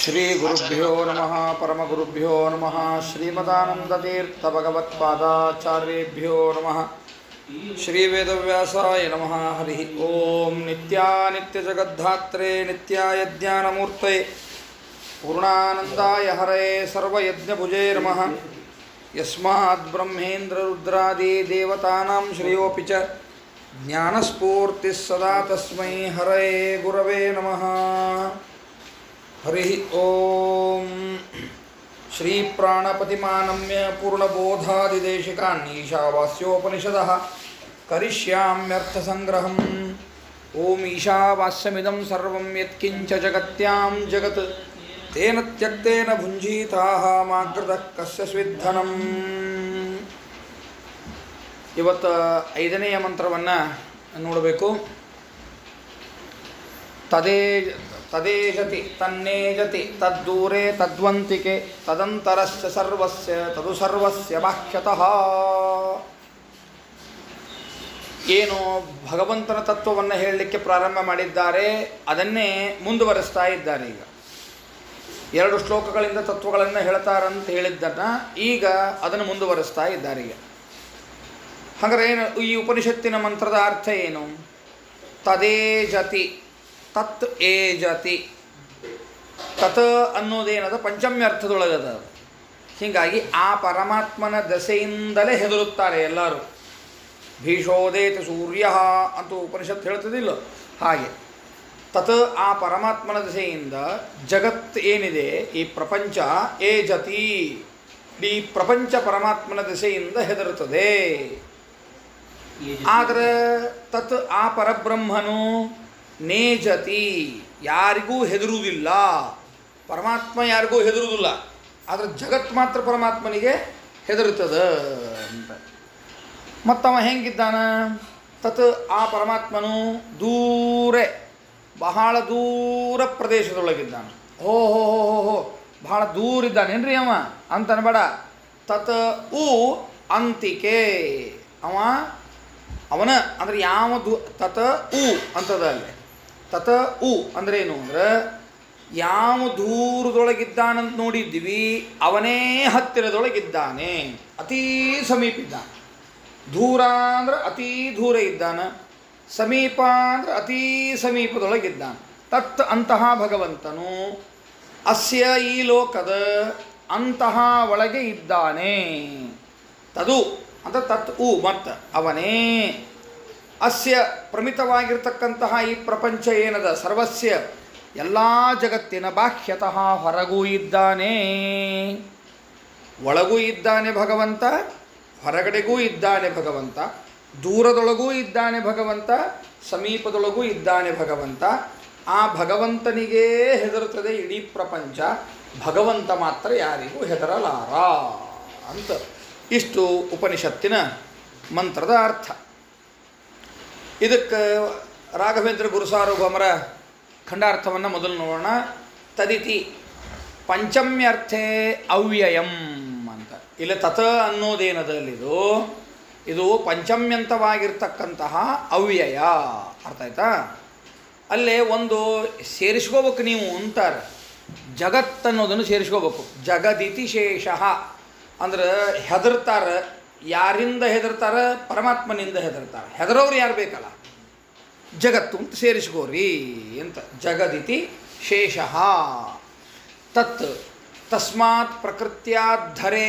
ಶ್ರೀ ಗುರುಭ್ಯೋ ನಮಃ ಪರಮಗುರುಭ್ಯೋ ನಮಃ ಶ್ರೀಮದಾನಂದತೀರ್ಥ ಭಗವತ್ಪಾದಾಚಾರ್ಯೇಭ್ಯೋ ನಮಃ ಶ್ರೀ ವೇದವ್ಯಾಸಾಯ ನಮಃ ಹರಿ ಓಂ ನಿತ್ಯಾನಿತ್ಯಜಗದ್ಧಾತ್ರೆ ನಿತ್ಯಾಯ ಜ್ಞಾನಮೂರ್ತಯೇ ಪೂರ್ಣಾನಂದಾಯ ಹರಯೇ ಸರ್ವಯಜ್ಞಭುಜೇ ನಮಃ ಯಸ್ಮಾದ್ ಬ್ರಹ್ಮೇಂದ್ರ ರುದ್ರಾದಿ ದೇವತಾನಾಂ ಶ್ರೇಯೋಪಿ ಚ ಜ್ಞಾನಸ್ಫೂರ್ತಿಃ ಸದಾ ತಸ್ಮೈ ಹರಯೇ ಗುರವೇ ನಮಃ ಹರಿ ಓಂ ಶ್ರೀ ಪ್ರಾಣಪತಿಮಾನಮ್ಯ ಪೂರ್ಣಬೋಧಾದಿದೇಶಿಕಾನ್ ಈಶಾವಾಸ್ಯೋಪನಿಷದಃ ಕರಿಷ್ಯಾಮ್ಯರ್ಥಸಂಗ್ರಹಂ ಓಂ ಈಶಾವಾಸ್ಯಮಿದಂ ಸರ್ವಂ ಯತ್ಕಿಂಚ ಜಗತ್ಯಾಂ ಜಗತ್ ತೇನ ತ್ಯಕ್ತೇನ ಭುಂಜೀತಾಃ ಮಾಕೃತಃ ಕಸ್ಯ ಸ್ವಿದ್ಧನಂ. ಇವತ್ತು 5ನೆಯ ಮಂತ್ರವನ್ನು ನೋಡಬೇಕು. ತದೇಜತಿ ತನ್ನೇಜತಿ ತದ್ದೂರೇ ತದ್ವಂತಿಕೆ ತದಂತರಸ್ಯ ಸರ್ವಸ್ಯ ತದು ಸರ್ವಸ್ಯ ಬಾಹ್ಯತಃ. ಏನು ಭಗವಂತನ ತತ್ವವನ್ನು ಹೇಳಲಿಕ್ಕೆ ಪ್ರಾರಂಭ ಮಾಡಿದ್ದಾರೆ ಅದನ್ನೇ ಮುಂದುವರಿಸ್ತಾ ಇದ್ದಾರೆ. ಈಗ 2 ಶ್ಲೋಕಗಳಿಂದ ತತ್ವಗಳನ್ನು ಹೇಳ್ತಾರಂತ ಹೇಳಿದ್ದನ್ನು ಈಗ ಅದನ್ನು ಮುಂದುವರಿಸ್ತಾ ಇದ್ದಾರೆ. ಈಗ ಹಾಗಾದ್ರೆ ಏನು ಈ ಉಪನಿಷತ್ತಿನ ಮಂತ್ರದ ಅರ್ಥ ಏನು? ತದೇಜತಿ ತತ್ ಏಜತಿ. ತತ್ ಅನ್ನೋದೇನದ ಪಂಚಮ್ಯ ಅರ್ಥದೊಳಗದ. ಹೀಗಾಗಿ ಆ ಪರಮಾತ್ಮನ ದಸೆಯಿಂದಲೇ ಹೆದರುತ್ತಾರೆ ಎಲ್ಲರೂ. ಭೀಷೋದೇತ ಸೂರ್ಯ ಅಂತೂ ಉಪನಿಷತ್ತು ಹೇಳ್ತದಿಲ್ಲ. ಹಾಗೆ ತತ್ ಆ ಪರಮಾತ್ಮನ ದಸೆಯಿಂದ ಜಗತ್ ಏನಿದೆ ಈ ಪ್ರಪಂಚ ಏಜತಿ, ಈ ಪ್ರಪಂಚ ಪರಮಾತ್ಮನ ದಸೆಯಿಂದ ಹೆದರುತ್ತದೆ. ಆದರೆ ತತ್ ಆ ಪರಬ್ರಹ್ಮನು ನೇಜತಿ, ಯಾರಿಗೂ ಹೆದರುವುದಿಲ್ಲ. ಪರಮಾತ್ಮ ಯಾರಿಗೂ ಹೆದರುವುದಿಲ್ಲ, ಆದರೆ ಜಗತ್ ಮಾತ್ರ ಪರಮಾತ್ಮನಿಗೆ ಹೆದರುತ್ತದೆ ಅಂತ. ಮತ್ತವ ಹೆಂಗಿದ್ದಾನ? ತತ್ ಆ ಪರಮಾತ್ಮನು ದೂರೆ, ಬಹಳ ದೂರ ಪ್ರದೇಶದೊಳಗಿದ್ದಾನೆ. ಹೋ ಹೋ ಹೋ ಹೋ ಹೋ ಬಹಳ ದೂರ ಇದ್ದಾನೇನ್ರಿ ಅವ ಅಂತ ಅನ್ಬೇಡ. ತತ್ ಉ ಅಂತಿಕೆ, ಅವನ ಅಂದರೆ ಯಾವ ತತ ಉ ಅಂತದ ಅಲ್ಲಿ. ತತ ಉ ಅಂದರೆ ಏನು ಅಂದ್ರೆ ಯಾವ ದೂರದೊಳಗಿದ್ದಾನಂತ ನೋಡಿದ್ದೀವಿ ಅವನೇ ಹತ್ತಿರದೊಳಗಿದ್ದಾನೆ, ಅತೀ ಸಮೀಪ ಇದ್ದಾನೆ. ದೂರ ಅಂದ್ರೆ ಅತೀ ದೂರ ಇದ್ದಾನೆ, ಸಮೀಪ ಅಂದ್ರೆ ಅತೀ ಸಮೀಪದೊಳಗಿದ್ದಾನೆ. ತತ್ ಅಂತಹ ಭಗವಂತನು ಅಸ್ಯ ಈ ಲೋಕದ ಅಂತಹ ಒಳಗೆ ಇದ್ದಾನೆ. ತದು ಅಂತ ತತ್ ಉ ಮತ್ತ ಅವನೇ ಅಸ್ಯ ಪ್ರಮಿತವಾಗಿರ್ತಕ್ಕಂತಹ ಈ ಪ್ರಪಂಚ ಏನದ ಸರ್ವಸ್ಯ ಎಲ್ಲ ಜಗತ್ತಿನ ಬಾಹ್ಯತಃ ಹೊರಗೂ ಇದ್ದಾನೆ. ಒಳಗೂ ಇದ್ದಾನೆ ಭಗವಂತ, ಹೊರಗಡೆಗೂ ಇದ್ದಾನೆ ಭಗವಂತ, ದೂರದೊಳಗೂ ಇದ್ದಾನೆ ಭಗವಂತ, ಸಮೀಪದೊಳಗೂ ಇದ್ದಾನೆ ಭಗವಂತ. ಆ ಭಗವಂತನಿಗೇ ಹೆದರುತ್ತದೆ ಇಡೀ ಪ್ರಪಂಚ, ಭಗವಂತ ಮಾತ್ರ ಯಾರಿಗೂ ಹೆದರಲಾರ ಅಂತ. ಇಷ್ಟು ಉಪನಿಷತ್ತಿನ ಮಂತ್ರದ ಅರ್ಥ. ಇದಕ್ಕೆ ರಾಘವೇಂದ್ರ ಗುರುಸಾರ್ವಭೌಮರ ಖಂಡಾರ್ಥವನ್ನು ಮೊದಲು ನೋಡೋಣ. ತದಿತಿ ಪಂಚಮ್ಯರ್ಥೇ ಅವ್ಯಯಂ ಅಂತ. ಇಲ್ಲಿ ತತ ಅನ್ನೋದೇನದಲ್ಲಿದು, ಇದು ಪಂಚಮ್ಯಂತವಾಗಿರ್ತಕ್ಕಂತಹ ಅವ್ಯಯ. ಅರ್ಥ ಆಯ್ತಾ? ಅಲ್ಲೇ ಒಂದು ಸೇರಿಸ್ಕೋಬೇಕು ನೀವು ಅಂತಾರೆ. ಜಗತ್ ಅನ್ನೋದನ್ನು ಸೇರಿಸ್ಕೋಬೇಕು. ಜಗದಿತಿ ಶೇಷ ಅಂದ್ರೆ ಹೆದರ್ತಾರೆ. ಯಾರಿಂದ ಹೆದರ್ತಾರೆ? ಪರಮಾತ್ಮನಿಂದ ಹೆದರ್ತಾರೆ. ಹೆದರೋರು ಯಾರು ಬೇಕಲ್ಲ, ಜಗತ್ತು ಅಂತ ಸೇರಿಸ್ಕೋರಿ ಅಂತ. ಜಗದಿತಿ ಶೇಷ ತತ್ ತಸ್ಮಾತ್ ಪ್ರಕೃತ್ಯಾಧರೇ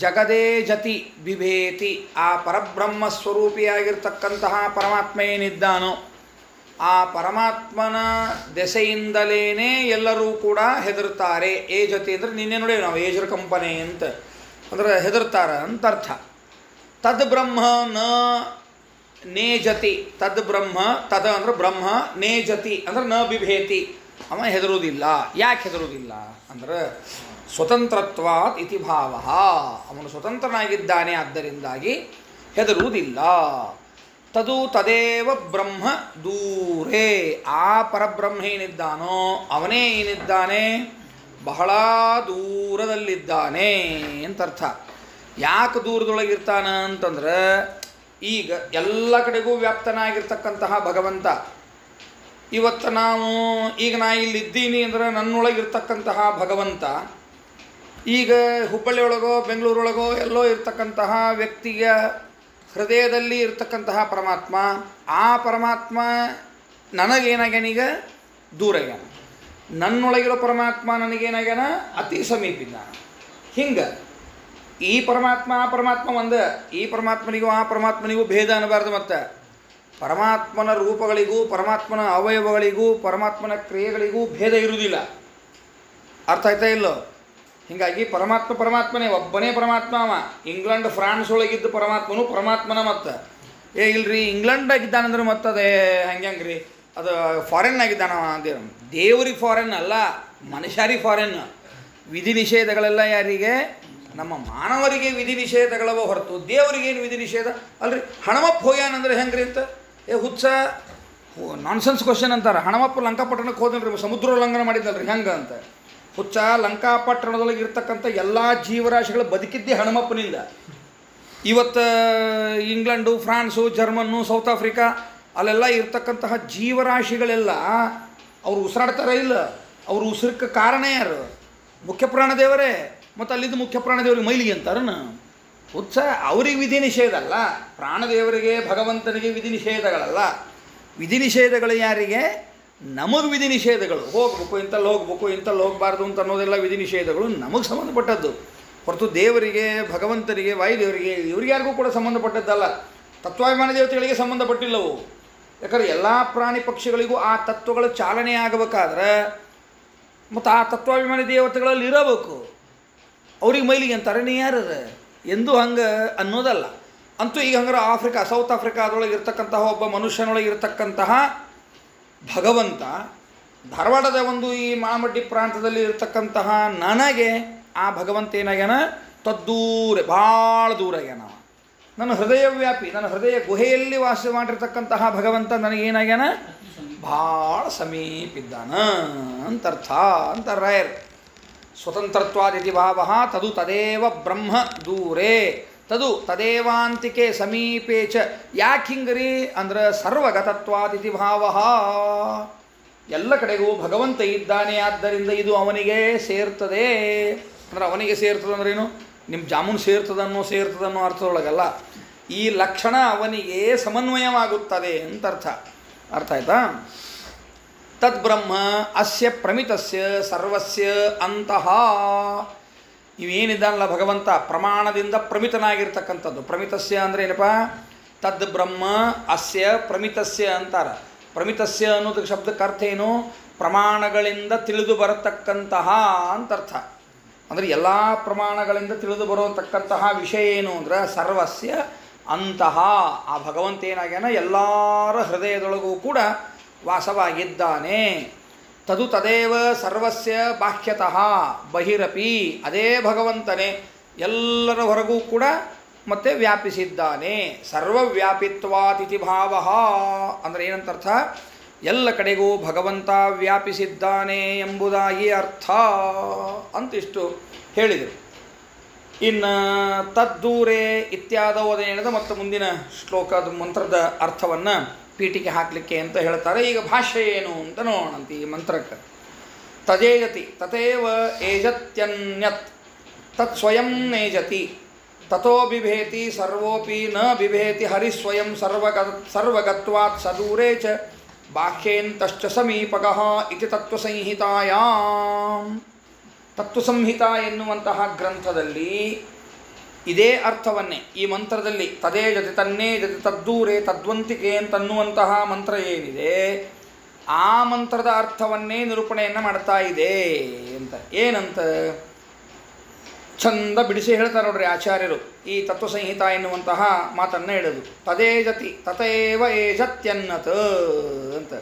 ಜಗದೇ ಜತಿ ಬಿಭೇತಿ. ಆ ಪರಬ್ರಹ್ಮ ಸ್ವರೂಪಿಯಾಗಿರ್ತಕ್ಕಂತಹ ಪರಮಾತ್ಮ ಏನಿದ್ದಾನೋ ಆ ಪರಮಾತ್ಮನ ದೆಸೆಯಿಂದಲೇ ಎಲ್ಲರೂ ಕೂಡ ಹೆದರ್ತಾರೆ. ಏಜತಿ ಅಂದರೆ ನಿನ್ನೆ ನೋಡಿ ನಾವು ಏಜರ ಕಂಪನೆ ಅಂತ ಅಂದರೆ ಹೆದರ್ತಾರೆ ಅಂತ ಅರ್ಥ. ತದ್ ಬ್ರಹ್ಮ ನ ನೇಜತಿ. ತದ್ ಬ್ರಹ್ಮ, ತದ ಅಂದ್ರೆ ಬ್ರಹ್ಮ, ನೇಜತಿ ಅಂದ್ರೆ ನ ಬಿಭೇತಿ, ಅವ ಹೆದರುವುದಿಲ್ಲ. ಯಾಕೆ ಹೆದರುವುದಿಲ್ಲ ಅಂದ್ರೆ ಸ್ವತಂತ್ರತ್ವಾತ್ ಇತಿ ಭಾವ. ಅವನು ಸ್ವತಂತ್ರನಾಗಿದ್ದಾನೆ, ಆದ್ದರಿಂದಾಗಿ ಹೆದರುವುದಿಲ್ಲ. ತದು ತದೇವ ಬ್ರಹ್ಮ ದೂರೇ. ಆ ಪರಬ್ರಹ್ಮ ಏನಿದ್ದಾನೋ ಅವನೇ ಏನಿದ್ದಾನೆ, ಬಹಳ ದೂರದಲ್ಲಿದ್ದಾನೆ ಅಂತ ಅರ್ಥ. ಯಾಕೆ ದೂರದೊಳಗಿರ್ತಾನ ಅಂತಂದ್ರೆ ಈಗ ಎಲ್ಲ ಕಡೆಗೂ ವ್ಯಾಪ್ತನಾಗಿರ್ತಕ್ಕಂತಹ ಭಗವಂತ ಇವತ್ತು ನಾವು ಈಗ ನಾ ಇಲ್ಲಿದ್ದೀನಿ ಅಂದರೆ ನನ್ನೊಳಗಿರ್ತಕ್ಕಂತಹ ಭಗವಂತ ಈಗ ಹುಬ್ಬಳ್ಳಿಯೊಳಗೋ ಬೆಂಗಳೂರೊಳಗೋ ಎಲ್ಲೋ ಇರ್ತಕ್ಕಂತಹ ವ್ಯಕ್ತಿಯ ಹೃದಯದಲ್ಲಿ ಇರ್ತಕ್ಕಂತಹ ಪರಮಾತ್ಮ, ಆ ಪರಮಾತ್ಮ ನನಗೇನಾಗ್ಯಾನೀಗ ದೂರ ಆಗ್ಯಾನ. ನನ್ನೊಳಗಿರೋ ಪರಮಾತ್ಮ ನನಗೇನಾಗ್ಯಾನ ಅತಿ ಸಮೀಪಿದ್ದಾನ. ಹಿಂಗೆ ಈ ಪರಮಾತ್ಮ ಆ ಪರಮಾತ್ಮ ಒಂದು, ಈ ಪರಮಾತ್ಮನಿಗೂ ಆ ಪರಮಾತ್ಮನಿಗೂ ಭೇದ ಅನ್ನಬಾರ್ದು. ಮತ್ತು ಪರಮಾತ್ಮನ ರೂಪಗಳಿಗೂ ಪರಮಾತ್ಮನ ಅವಯವಗಳಿಗೂ ಪರಮಾತ್ಮನ ಕ್ರಿಯೆಗಳಿಗೂ ಭೇದ ಇರುವುದಿಲ್ಲ. ಅರ್ಥ ಆಯ್ತಾ ಇಲ್ಲೋ? ಹೀಗಾಗಿ ಪರಮಾತ್ಮನೇ ಒಬ್ಬನೇ ಪರಮಾತ್ಮ. ಅವ ಇಂಗ್ಲೆಂಡ್ ಫ್ರಾನ್ಸ್ ಒಳಗಿದ್ದ ಪರಮಾತ್ಮನು ಪರಮಾತ್ಮನ. ಮತ್ತು ಇಲ್ರಿ ಇಂಗ್ಲೆಂಡಾಗಿದ್ದಾನಂದ್ರೆ ಮತ್ತು ಅದೇ ಹಂಗೆ ರೀ ಅದು ಫಾರಿನ್ ಆಗಿದ್ದಾನವ ಅಂದೇನು. ದೇವ್ರಿಗೆ ಫಾರಿನ್ ಅಲ್ಲ, ಮನುಷ್ಯರಿಗೆ ಫಾರಿನ್. ವಿಧಿ ನಿಷೇಧಗಳೆಲ್ಲ ಯಾರಿಗೆ? ನಮ್ಮ ಮಾನವರಿಗೆ ವಿಧಿ ನಿಷೇಧಗಳವ ಹೊರತು ದೇವರಿಗೇನು ವಿಧಿ ನಿಷೇಧ ಅಲ್ರಿ. ಹಣಮಪ್ಪ ಹೋಗ್ಯಾನಂದ್ರೆ ಹೆಂಗೆ ರೀ ಅಂತ ಹುಚ್ಚ ನಾನ್ಸೆನ್ಸ್ ಕ್ವಶನ್ ಅಂತಾರೆ. ಹಣಮಪ್ಪ ಲಂಕಾಪಟ್ಟಣಕ್ಕೆ ಹೋದನ್ರಿ, ಸಮುದ್ರೋಲ್ಲಂಘನ ಮಾಡಿದ್ದಲ್ರಿ ಹೆಂಗೆ ಅಂತ. ಹುಚ್ಚ ಲಂಕಾಪಟ್ಟಣದೊಳಗೆ ಇರ್ತಕ್ಕಂಥ ಎಲ್ಲ ಜೀವರಾಶಿಗಳು ಬದುಕಿದ್ದೇ ಹಣಮಪ್ಪನಿಂದ. ಇವತ್ತು ಇಂಗ್ಲೆಂಡು, ಫ್ರಾನ್ಸು, ಜರ್ಮನ್ನು, ಸೌತ್ ಆಫ್ರಿಕಾ ಅಲ್ಲೆಲ್ಲ ಇರ್ತಕ್ಕಂತಹ ಜೀವರಾಶಿಗಳೆಲ್ಲ ಅವರು ಉಸಿರಾಡ್ತಾರ ಇಲ್ಲ, ಅವರು ಉಸಿರಕ್ಕೆ ಕಾರಣ ಯಾರು? ಮುಖ್ಯ ಪ್ರಾಣದೇವರೇ. ಮತ್ತು ಅಲ್ಲಿದ್ದು ಮುಖ್ಯ ಪ್ರಾಣದೇವರಿಗೆ ಮೈಲಿಗೆ ಅಂತಾರನ ಹುಚ್ಚ. ಅವ್ರಿಗೆ ವಿಧಿ ನಿಷೇಧ ಅಲ್ಲ, ಪ್ರಾಣದೇವರಿಗೆ ಭಗವಂತನಿಗೆ ವಿಧಿ ನಿಷೇಧಗಳಲ್ಲ. ವಿಧಿ ನಿಷೇಧಗಳು ಯಾರಿಗೆ? ನಮಗೆ ವಿಧಿ ನಿಷೇಧಗಳು. ಹೋಗ್ಬೇಕು ಇಂಥಲ್ಲಿ ಹೋಗ್ಬೇಕು, ಇಂಥಲ್ಲಿ ಹೋಗಬಾರ್ದು ಅಂತ ಅನ್ನೋದೆಲ್ಲ ವಿಧಿ ನಿಷೇಧಗಳು ನಮಗೆ ಸಂಬಂಧಪಟ್ಟದ್ದು ಹೊರತು ದೇವರಿಗೆ, ಭಗವಂತನಿಗೆ, ವಾಯುದೇವರಿಗೆ ಇವ್ರಿಗೆ ಯಾರಿಗೂ ಕೂಡ ಸಂಬಂಧಪಟ್ಟದ್ದಲ್ಲ. ತತ್ವಾಭಿಮಾನ ದೇವತೆಗಳಿಗೆ ಸಂಬಂಧಪಟ್ಟಿಲ್ಲವು. ಯಾಕಂದರೆ ಎಲ್ಲ ಪ್ರಾಣಿ ಪಕ್ಷಿಗಳಿಗೂ ಆ ತತ್ವಗಳ ಚಾಲನೆ ಆಗಬೇಕಾದ್ರೆ ಮತ್ತು ಆ ತತ್ವಾಭಿಮಾನಿ ದೇವತೆಗಳಲ್ಲಿ ಇರಬೇಕು. ಅವ್ರಿಗೆ ಮೈಲಿಗೆ ಅಂತಾರೆ ನೀ ಯಾರದ ಎಂದು ಹಂಗೆ ಅನ್ನೋದಲ್ಲ. ಅಂತೂ ಈಗ ಹಂಗಾರೆ ಆಫ್ರಿಕಾ, ಸೌತ್ ಆಫ್ರಿಕಾದೊಳಗೆ ಇರ್ತಕ್ಕಂತಹ ಒಬ್ಬ ಮನುಷ್ಯನೊಳಗೆ ಇರ್ತಕ್ಕಂತಹ ಭಗವಂತ ಧಾರವಾಡದ ಒಂದು ಈ ಮಾಳಮಡ್ಡಿ ಪ್ರಾಂತದಲ್ಲಿ ಇರ್ತಕ್ಕಂತಹ ನನಗೆ ಆ ಭಗವಂತ ಏನಾಗ್ಯಾನ? ತದ್ದೂರ, ಭಾಳ ದೂರ ಆಗ್ಯಾನ. ನನ್ನ ಹೃದಯ ವ್ಯಾಪಿ, ನನ್ನ ಹೃದಯ ಗುಹೆಯಲ್ಲಿ ವಾಸ ಮಾಡಿರ್ತಕ್ಕಂತಹ ಭಗವಂತ ನನಗೇನಾಗ್ಯಾನ? ಭಾಳ ಸಮೀಪಿದ್ದಾನ ಅಂತರ್ಥ ಅಂತಾರೆ ರಾಯರು. ಸ್ವತಂತ್ರತ್ವಾದಿತಿ ಭಾವ ತದು ತದೇವ ಬ್ರಹ್ಮ ದೂರೇ ತದು ತದೇವಾಂತಿಕೆ ಸಮೀಪೇ ಚ. ಯಾಕೆ ಹಿಂಗ್ರಿ ಅಂದ್ರೆ ಸರ್ವಗತತ್ವಾದಿತಿ ಭಾವ, ಎಲ್ಲ ಕಡೆಗೂ ಭಗವಂತ ಇದ್ದಾನೆ, ಆದ್ದರಿಂದ ಇದು ಅವನಿಗೆ ಸೇರ್ತದೆ. ಅಂದ್ರೆ ಅವನಿಗೆ ಸೇರ್ತದೆ ಅಂದ್ರೇನು? ನಿಮ್ಮ ಜಾಮೂನು ಸೇರ್ತದನ್ನೋ ಅರ್ಥದೊಳಗಲ್ಲ. ಈ ಲಕ್ಷಣ ಅವನಿಗೆ ಸಮನ್ವಯವಾಗುತ್ತದೆ ಅಂತ ಅರ್ಥ. ಅರ್ಥ ಆಯ್ತಾ? ತದ್ಬ್ರಹ್ಮ ಅಸ್ಯ ಪ್ರಮಿತಸ್ಯ ಸರ್ವಸ್ಯ ಅಂತಃ. ಇವೇನಿದ್ದಾನಲ್ಲ ಭಗವಂತ ಪ್ರಮಾಣದಿಂದ ಪ್ರಮಿತನಾಗಿರ್ತಕ್ಕಂಥದ್ದು. ಪ್ರಮಿತಸ್ಯ ಅಂದರೆ ಏನಪ್ಪ? ತದ್ ಬ್ರಹ್ಮ ಅಸ್ಯ ಪ್ರಮಿತಸ್ಯ ಅಂತಾರ. ಪ್ರಮಿತಸ್ಯ ಅನ್ನೋದಕ್ಕೆ ಶಬ್ದಕ್ಕೆ ಅರ್ಥ ಏನು? ಪ್ರಮಾಣಗಳಿಂದ ತಿಳಿದು ಬರತಕ್ಕಂತಹ ಅಂತರ್ಥ. ಅಂದರೆ ಎಲ್ಲ ಪ್ರಮಾಣಗಳಿಂದ ತಿಳಿದು ಬರತಕ್ಕಂತಹ ವಿಷಯ ಏನು ಅಂದ್ರೆ ಸರ್ವಸ್ಯ ಅಂತಹ. ಆ ಭಗವಂತ ಏನಾಗ್ಯಾನ? ಎಲ್ಲರ ಹೃದಯದೊಳಗೂ ಕೂಡ ವಾಸವಾಗಿದ್ದಾನೆ. ತದು ತದೇವ ಸರ್ವಸ್ಯ ಬಾಹ್ಯತಃ ಬಹಿರಪಿ. ಅದೇ ಭಗವಂತನೇ ಎಲ್ಲರ ಹೊರಗೂ ಕೂಡ ಮತ್ತೆ ವ್ಯಾಪಿಸಿದ್ದಾನೆ. ಸರ್ವವ್ಯಾಪಿತ್ವಾತಿಥಿ ಭಾವ ಅಂದರೆ ಏನಂತರ್ಥ? ಎಲ್ಲ ಕಡೆಗೂ ಭಗವಂತ ವ್ಯಾಪಿಸಿದ್ದಾನೆ ಎಂಬುದಾಗಿ ಅರ್ಥ ಅಂತಿಷ್ಟು ಹೇಳಿದರು. ಇನ್ನು ತದ್ದೂರೇ ಇತ್ಯಾದವದೇನದ ಮತ್ತು ಮುಂದಿನ ಶ್ಲೋಕದ ಮಂತ್ರದ ಅರ್ಥವನ್ನು ಪೀಠಿಗೆ ಹಾಕಲಿಕ್ಕೆ ಅಂತ ಹೇಳ್ತಾರೆ. ಈಗ ಭಾಷ್ಯ ಏನು ಅಂತ ನೋಡೋಣಂತ ಈ ಮಂತ್ರಕ್ಕೆ. ತಜೇಯತಿ ತಥೇವ ಏಜತ್ಯನ್ಯತ್ ತತ್ ಸ್ವಯಂ ನೇಜತಿ ತಥೋ ಬಿಭೇತಿ ಸರ್ವೋಪಿ ನ ಬಿಭೇತಿ ಹರಿಸ್ವಯಂ ಸರ್ವಗತ್ವಾತ್ ಸದೂರೇ ಚ ಬಾಹ್ಯೇಂತಶ್ಚ ಸಮೀಪಕಃ ಇತಿ ತತ್ವಸಂಹಿತಾಯಾಂ. ತತ್ವಸಂಹಿತ ಎನ್ನುವಂತಹ ಗ್ರಂಥದಲ್ಲಿ ಇದೇ ಅರ್ಥವನ್ನೇ ಈ ಮಂತ್ರದಲ್ಲಿ ತದೇ ಜತಿ ತನ್ನೇ ಜತಿ ತದ್ದೂರೇ ತದ್ವಂತಿಕೆ ಅಂತನ್ನುವಂತಹ ಮಂತ್ರ ಏನಿದೆ ಆ ಮಂತ್ರದ ಅರ್ಥವನ್ನೇ ನಿರೂಪಣೆಯನ್ನು ಮಾಡ್ತಾ ಇದೆ ಅಂತ. ಏನಂತ ಚಂದ ಬಿಡಿಸಿ ಹೇಳ್ತಾರೆ ನೋಡ್ರಿ ಆಚಾರ್ಯರು ಈ ತತ್ವಸಂಹಿತ ಎನ್ನುವಂತಹ ಮಾತನ್ನು ಹೇಳೋದು. ತದೇ ಜತಿ ತಥೇವ ಏಜತ್ಯನ್ನತ್ ಅಂತ.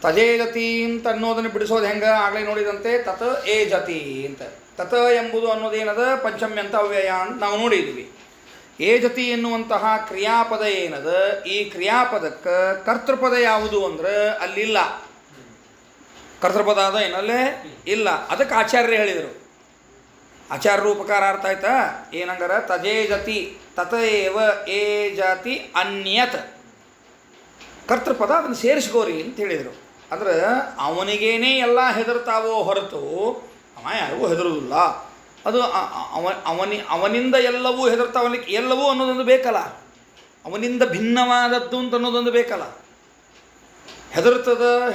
ತಜೇ ಜತಿ ಅಂತ ಅನ್ನೋದನ್ನು ಬಿಡಿಸೋದು ಹೆಂಗೆ? ಆಗಲೇ ನೋಡಿದಂತೆ ತತ್ ಏ ಜತಿ ಅಂತ. ತತ್ ಎಂಬುದು ಅನ್ನೋದೇನದ ಪಂಚಮ್ಯಂತ ಅವ್ಯಯ ಅಂತ ನಾವು ನೋಡಿದ್ವಿ. ಏ ಜತಿ ಎನ್ನುವಂತಹ ಕ್ರಿಯಾಪದ ಏನದ, ಈ ಕ್ರಿಯಾಪದಕ್ಕೆ ಕರ್ತೃಪದ ಯಾವುದು ಅಂದ್ರೆ ಅಲ್ಲಿಲ್ಲ. ಕರ್ತೃಪದ ಅದ ಏನಲ್ಲೇ ಇಲ್ಲ. ಅದಕ್ಕೆ ಆಚಾರ್ಯರು ಹೇಳಿದರು. ಆಚಾರ್ಯರು ಉಪಕಾರ ಅರ್ಥ ಆಯ್ತಾ? ಏನಂಗಾರ ತಜೇ ಜತಿ ತಥೇವ ಏ ಜಾತಿ ಅನ್ಯತ್. ಕರ್ತೃಪದ ಅದನ್ನು ಸೇರಿಸ್ಕೋರಿ ಅಂತ ಹೇಳಿದರು. ಅಂದ್ರೆ ಅವನಿಗೇನೇ ಎಲ್ಲ ಹೆದರ್ತಾವೋ ಹೊರತು ಅವ ಯಾರಿಗೂ ಹೆದರುವುದಿಲ್ಲ. ಅದು ಅವನಿಂದ ಎಲ್ಲವೂ ಹೆದರ್ತಾವಲಿಕ್ಕೆ ಎಲ್ಲವೂ ಅನ್ನೋದೊಂದು ಬೇಕಲ್ಲ, ಅವನಿಂದ ಭಿನ್ನವಾದದ್ದು ಅಂತ ಅನ್ನೋದೊಂದು ಬೇಕಲ್ಲ.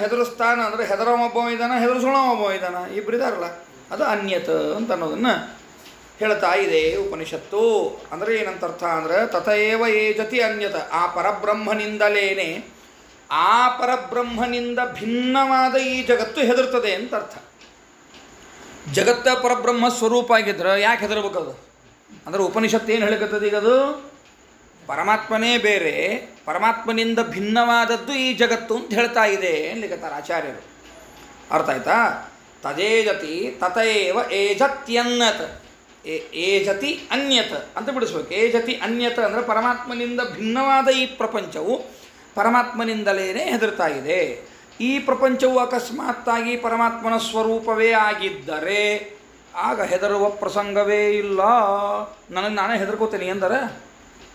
ಹೆದರಿಸ್ತಾನ ಅಂದರೆ ಹೆದರವೊಬ್ಬ ಇದ್ದಾನ, ಹೆದರಿಸೋಣವೊಬ್ಬ ಇದ್ದಾನ, ಇಬ್ಬರಿದಾರಲ್ಲ, ಅದು ಅನ್ಯತ ಅಂತ ಅನ್ನೋದನ್ನು ಹೇಳ್ತಾ ಇದೆ ಉಪನಿಷತ್ತು. ಅಂದರೆ ಏನಂತ ಅರ್ಥ ಅಂದರೆ ತಥೈವ ಏಜತಿ ಅನ್ಯತ, ಆ ಪರಬ್ರಹ್ಮನಿಂದಲೇನೆ ಆ ಪರಬ್ರಹ್ಮನಿಂದ ಭಿನ್ನವಾದ ಈ ಜಗತ್ತು ಹೆದರ್ತದೆ ಅಂತ ಅರ್ಥ. ಜಗತ್ತ ಪರಬ್ರಹ್ಮ ಸ್ವರೂಪ ಆಗಿದ್ರೆ ಯಾಕೆ ಹೆದರ್ಬೇಕದು? ಅಂದರೆ ಉಪನಿಷತ್ತು ಏನು ಹೇಳಿಕತ್ತದ ಈಗ? ಅದು ಪರಮಾತ್ಮನೇ ಬೇರೆ, ಪರಮಾತ್ಮನಿಂದ ಭಿನ್ನವಾದದ್ದು ಈ ಜಗತ್ತು ಅಂತ ಹೇಳ್ತಾ ಇದೆ ಅನ್ಲಿಕತ್ತಾರೆ ಆಚಾರ್ಯರು. ಅರ್ಥ ಆಯ್ತಾ? ತದೇಜತಿ ತಥೈವ ಏಜತ್ಯನ್ಯತ್, ಏಜತಿ ಅನ್ಯತ್ ಅಂತ ಬಿಡಿಸ್ಬೇಕು. ಏಜತಿ ಅನ್ಯತ್ ಅಂದರೆ ಪರಮಾತ್ಮನಿಂದ ಭಿನ್ನವಾದ ಈ ಪ್ರಪಂಚವು ಪರಮಾತ್ಮನಿಂದಲೇ ಹೆದರ್ತಾ ಇದೆ. ಈ ಪ್ರಪಂಚವು ಅಕಸ್ಮಾತ್ತಾಗಿ ಪರಮಾತ್ಮನ ಸ್ವರೂಪವೇ ಆಗಿದ್ದರೆ ಆಗ ಹೆದರುವ ಪ್ರಸಂಗವೇ ಇಲ್ಲ. ನನಗೆ ನಾನೇ ಹೆದರ್ಕೋತೀನಿ ಅಂದರೆ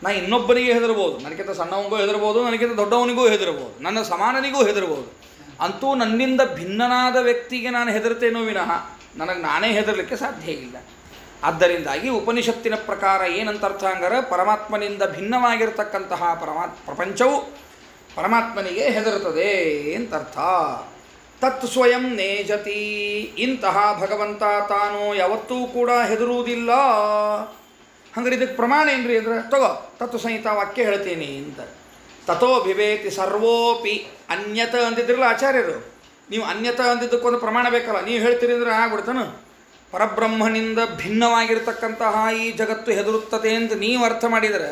ನಾ ಇನ್ನೊಬ್ಬನಿಗೆ ಹೆದರ್ಬೋದು, ನನಗಿಂತ ಸಣ್ಣವನಿಗೂ ಹೆದರ್ಬೋದು, ನನಗಿಂತ ದೊಡ್ಡವನಿಗೂ ಹೆದರ್ಬೋದು, ನನ್ನ ಸಮಾನನಿಗೂ ಹೆದರ್ಬೋದು. ಅಂತೂ ನನ್ನಿಂದ ಭಿನ್ನನಾದ ವ್ಯಕ್ತಿಗೆ ನಾನು ಹೆದರ್ತೇನೋ ವಿನಃ ನನಗೆ ನಾನೇ ಹೆದರಲಿಕ್ಕೆ ಸಾಧ್ಯ ಇಲ್ಲ. ಆದ್ದರಿಂದಾಗಿ ಉಪನಿಷತ್ತಿನ ಪ್ರಕಾರ ಏನಂತ ಅರ್ಥ ಹಂಗಾರೆ, ಪರಮಾತ್ಮನಿಂದ ಭಿನ್ನವಾಗಿರತಕ್ಕಂತಹ ಪ್ರಪಂಚವು ಪರಮಾತ್ಮನಿಗೆ ಹೆದರುತ್ತದೆ ಅಂತರ್ಥ. ತತ್ ಸ್ವಯಂ ನೇಜತಿ, ಇಂತಹ ಭಗವಂತ ತಾನು ಯಾವತ್ತೂ ಕೂಡ ಹೆದರುವುದಿಲ್ಲ. ಹಂಗಾರೆ ಇದಕ್ಕೆ ಪ್ರಮಾಣ ಏನ್ರಿ ಅಂದರೆ ತಗೋ ತತ್ವ ಸಂಹಿತಾ ವಾಕ್ಯ ಹೇಳ್ತೀನಿ ಅಂತ. ತಥೋ ಬಿಭೇತಿ ಸರ್ವೋಪಿ ಅನ್ಯತ ಅಂದಿದ್ರಲ್ಲ ಆಚಾರ್ಯರು, ನೀವು ಅನ್ಯತ ಅಂದಿದ್ದಕ್ಕೊಂದು ಪ್ರಮಾಣ ಬೇಕಲ್ಲ. ನೀವು ಹೇಳ್ತೀರಿ ಅಂದರೆ ಆಗ್ಬಿಡ್ತಾನ ಪರಬ್ರಹ್ಮನಿಂದ ಭಿನ್ನವಾಗಿರ್ತಕ್ಕಂತಹ ಈ ಜಗತ್ತು ಹೆದರುತ್ತದೆ ಅಂತ ನೀವು ಅರ್ಥ ಮಾಡಿದರೆ,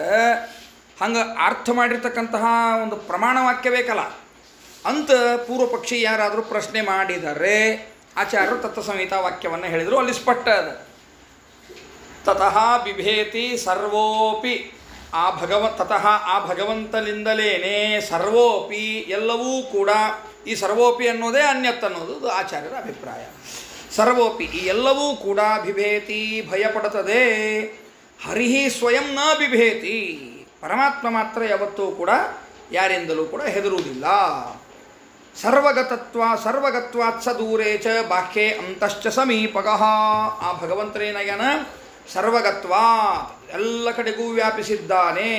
ಹಂಗೆ ಅರ್ಥ ಮಾಡಿರ್ತಕ್ಕಂತಹ ಒಂದು ಪ್ರಮಾಣ ವಾಕ್ಯ ಬೇಕಲ್ಲ ಅಂತ ಪೂರ್ವ ಪಕ್ಷಿ ಯಾರಾದರೂ ಪ್ರಶ್ನೆ ಮಾಡಿದರೆ ಆಚಾರ್ಯರು ತತ್ವ ಸಂಹಿತಾ ವಾಕ್ಯವನ್ನು ಹೇಳಿದರು. ಅಲ್ಲಿ ಸ್ಪಷ್ಟ ಅದ. ತತಃ ಬಿಭೇತಿ ಸರ್ವೋಪಿ, ತತಃ ಆ ಭಗವಂತನಿಂದಲೇನೆ ಸರ್ವೋಪಿ ಎಲ್ಲವೂ ಕೂಡ, ಈ ಸರ್ವೋಪಿ ಅನ್ನೋದೇ ಅನ್ಯತ್ ಅನ್ನೋದು ಆಚಾರ್ಯರ ಅಭಿಪ್ರಾಯ. ಸರ್ವೋಪಿ ಈ ಎಲ್ಲವೂ ಕೂಡ ಬಿಭೇತಿ ಭಯಪಡುತ್ತದೆ. ಹರಿಹಿ ಸ್ವಯಂ ನ ಬಿಭೇತಿ, ಪರಮಾತ್ಮ ಮಾತ್ರ ಯಾವತ್ತೂ ಕೂಡ ಯಾರಿಂದಲೂ ಕೂಡ ಹೆದರುವುದಿಲ್ಲ. ಸರ್ವಗತ್ವಾತ್ ಸ ದೂರೇ ಚ ಬಾಹ್ಯೇ ಅಂತಶ್ಚ ಸಮೀಪಕಃ, ಆ ಭಗವಂತನೇನಯ್ಯನ ಸರ್ವಗತ್ವಾತ್ ಎಲ್ಲ ಕಡೆಗೂ ವ್ಯಾಪಿಸಿದ್ದಾನೆ,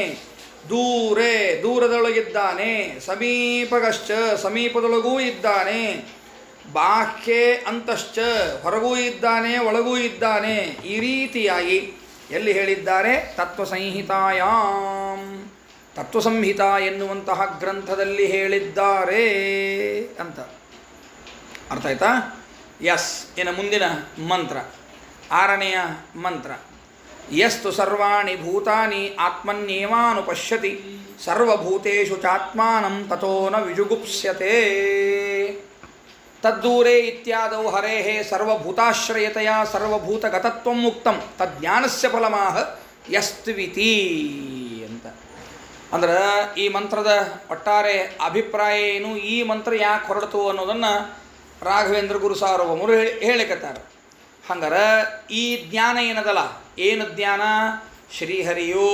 ದೂರದೊಳಗಿದ್ದಾನೆ, ಸಮೀಪಗಶ್ಚ ಸಮೀಪದೊಳಗೂ ಇದ್ದಾನೆ, ಬಾಹ್ಯೇ ಅಂತಶ್ಚ ಹೊರಗೂ ಇದ್ದಾನೆ ಒಳಗೂ ಇದ್ದಾನೆ. ಈ ರೀತಿಯಾಗಿ ಎಲ್ಲಿ ಹೇಳಿದ್ದಾರೆ? ತತ್ವಸಂಹಿತಾಯಾಮ್, ತತ್ವಸಂಹಿತಾ ಎನ್ನುವಂತಹ ಗ್ರಂಥದಲ್ಲಿ ಹೇಳಿದ್ದಾರೆ ಅಂತ ಅರ್ಥ ಆಯ್ತಾ? ಎಸ್. ಇನ್ನು ಮುಂದಿನ ಮಂತ್ರ, 6ನೆಯ ಮಂತ್ರ. ಯಸ್ತು ಸರ್ವಾಣಿ ಭೂತಾನಿ ಆತ್ಮನ್ಯೇವಾನುಪಶ್ಯತಿ ಸರ್ವಭೂತೇಷು ಚಾತ್ಮಾನಂ ತಥೋ ನ ವಿಜುಗುಪ್ಸ್ಯತೆ. ತದ್ದೂರೇ ಇತ್ಯಾದೌ ಹರೇಃ ಸರ್ವಭೂತಾಶ್ರಯತೆಯ ಸರ್ವಭೂತಗತತ್ವಂ ಮುಕ್ತಂ ತಜ್ಞಾನಸ್ಯ ಫಲಮಾಹ ಯಸ್ತ್ವಿತಿ ಅಂತ. ಅಂದ್ರೆ ಈ ಮಂತ್ರದ ಒಟ್ಟಾರೆ ಅಭಿಪ್ರಾಯ ಏನು, ಈ ಮಂತ್ರ ಯಾಕೆ ಹೊರಡ್ತು ಅನ್ನೋದನ್ನು ರಾಘವೇಂದ್ರ ಗುರು ಸಾರ್ವಭೌಮರು ಹೇಳಿಕತ್ತಾರೆ. ಹಂಗಾರೆ ಈ ಜ್ಞಾನ ಏನದಲ್ಲ, ಏನು ಜ್ಞಾನ? ಶ್ರೀಹರಿಯೋ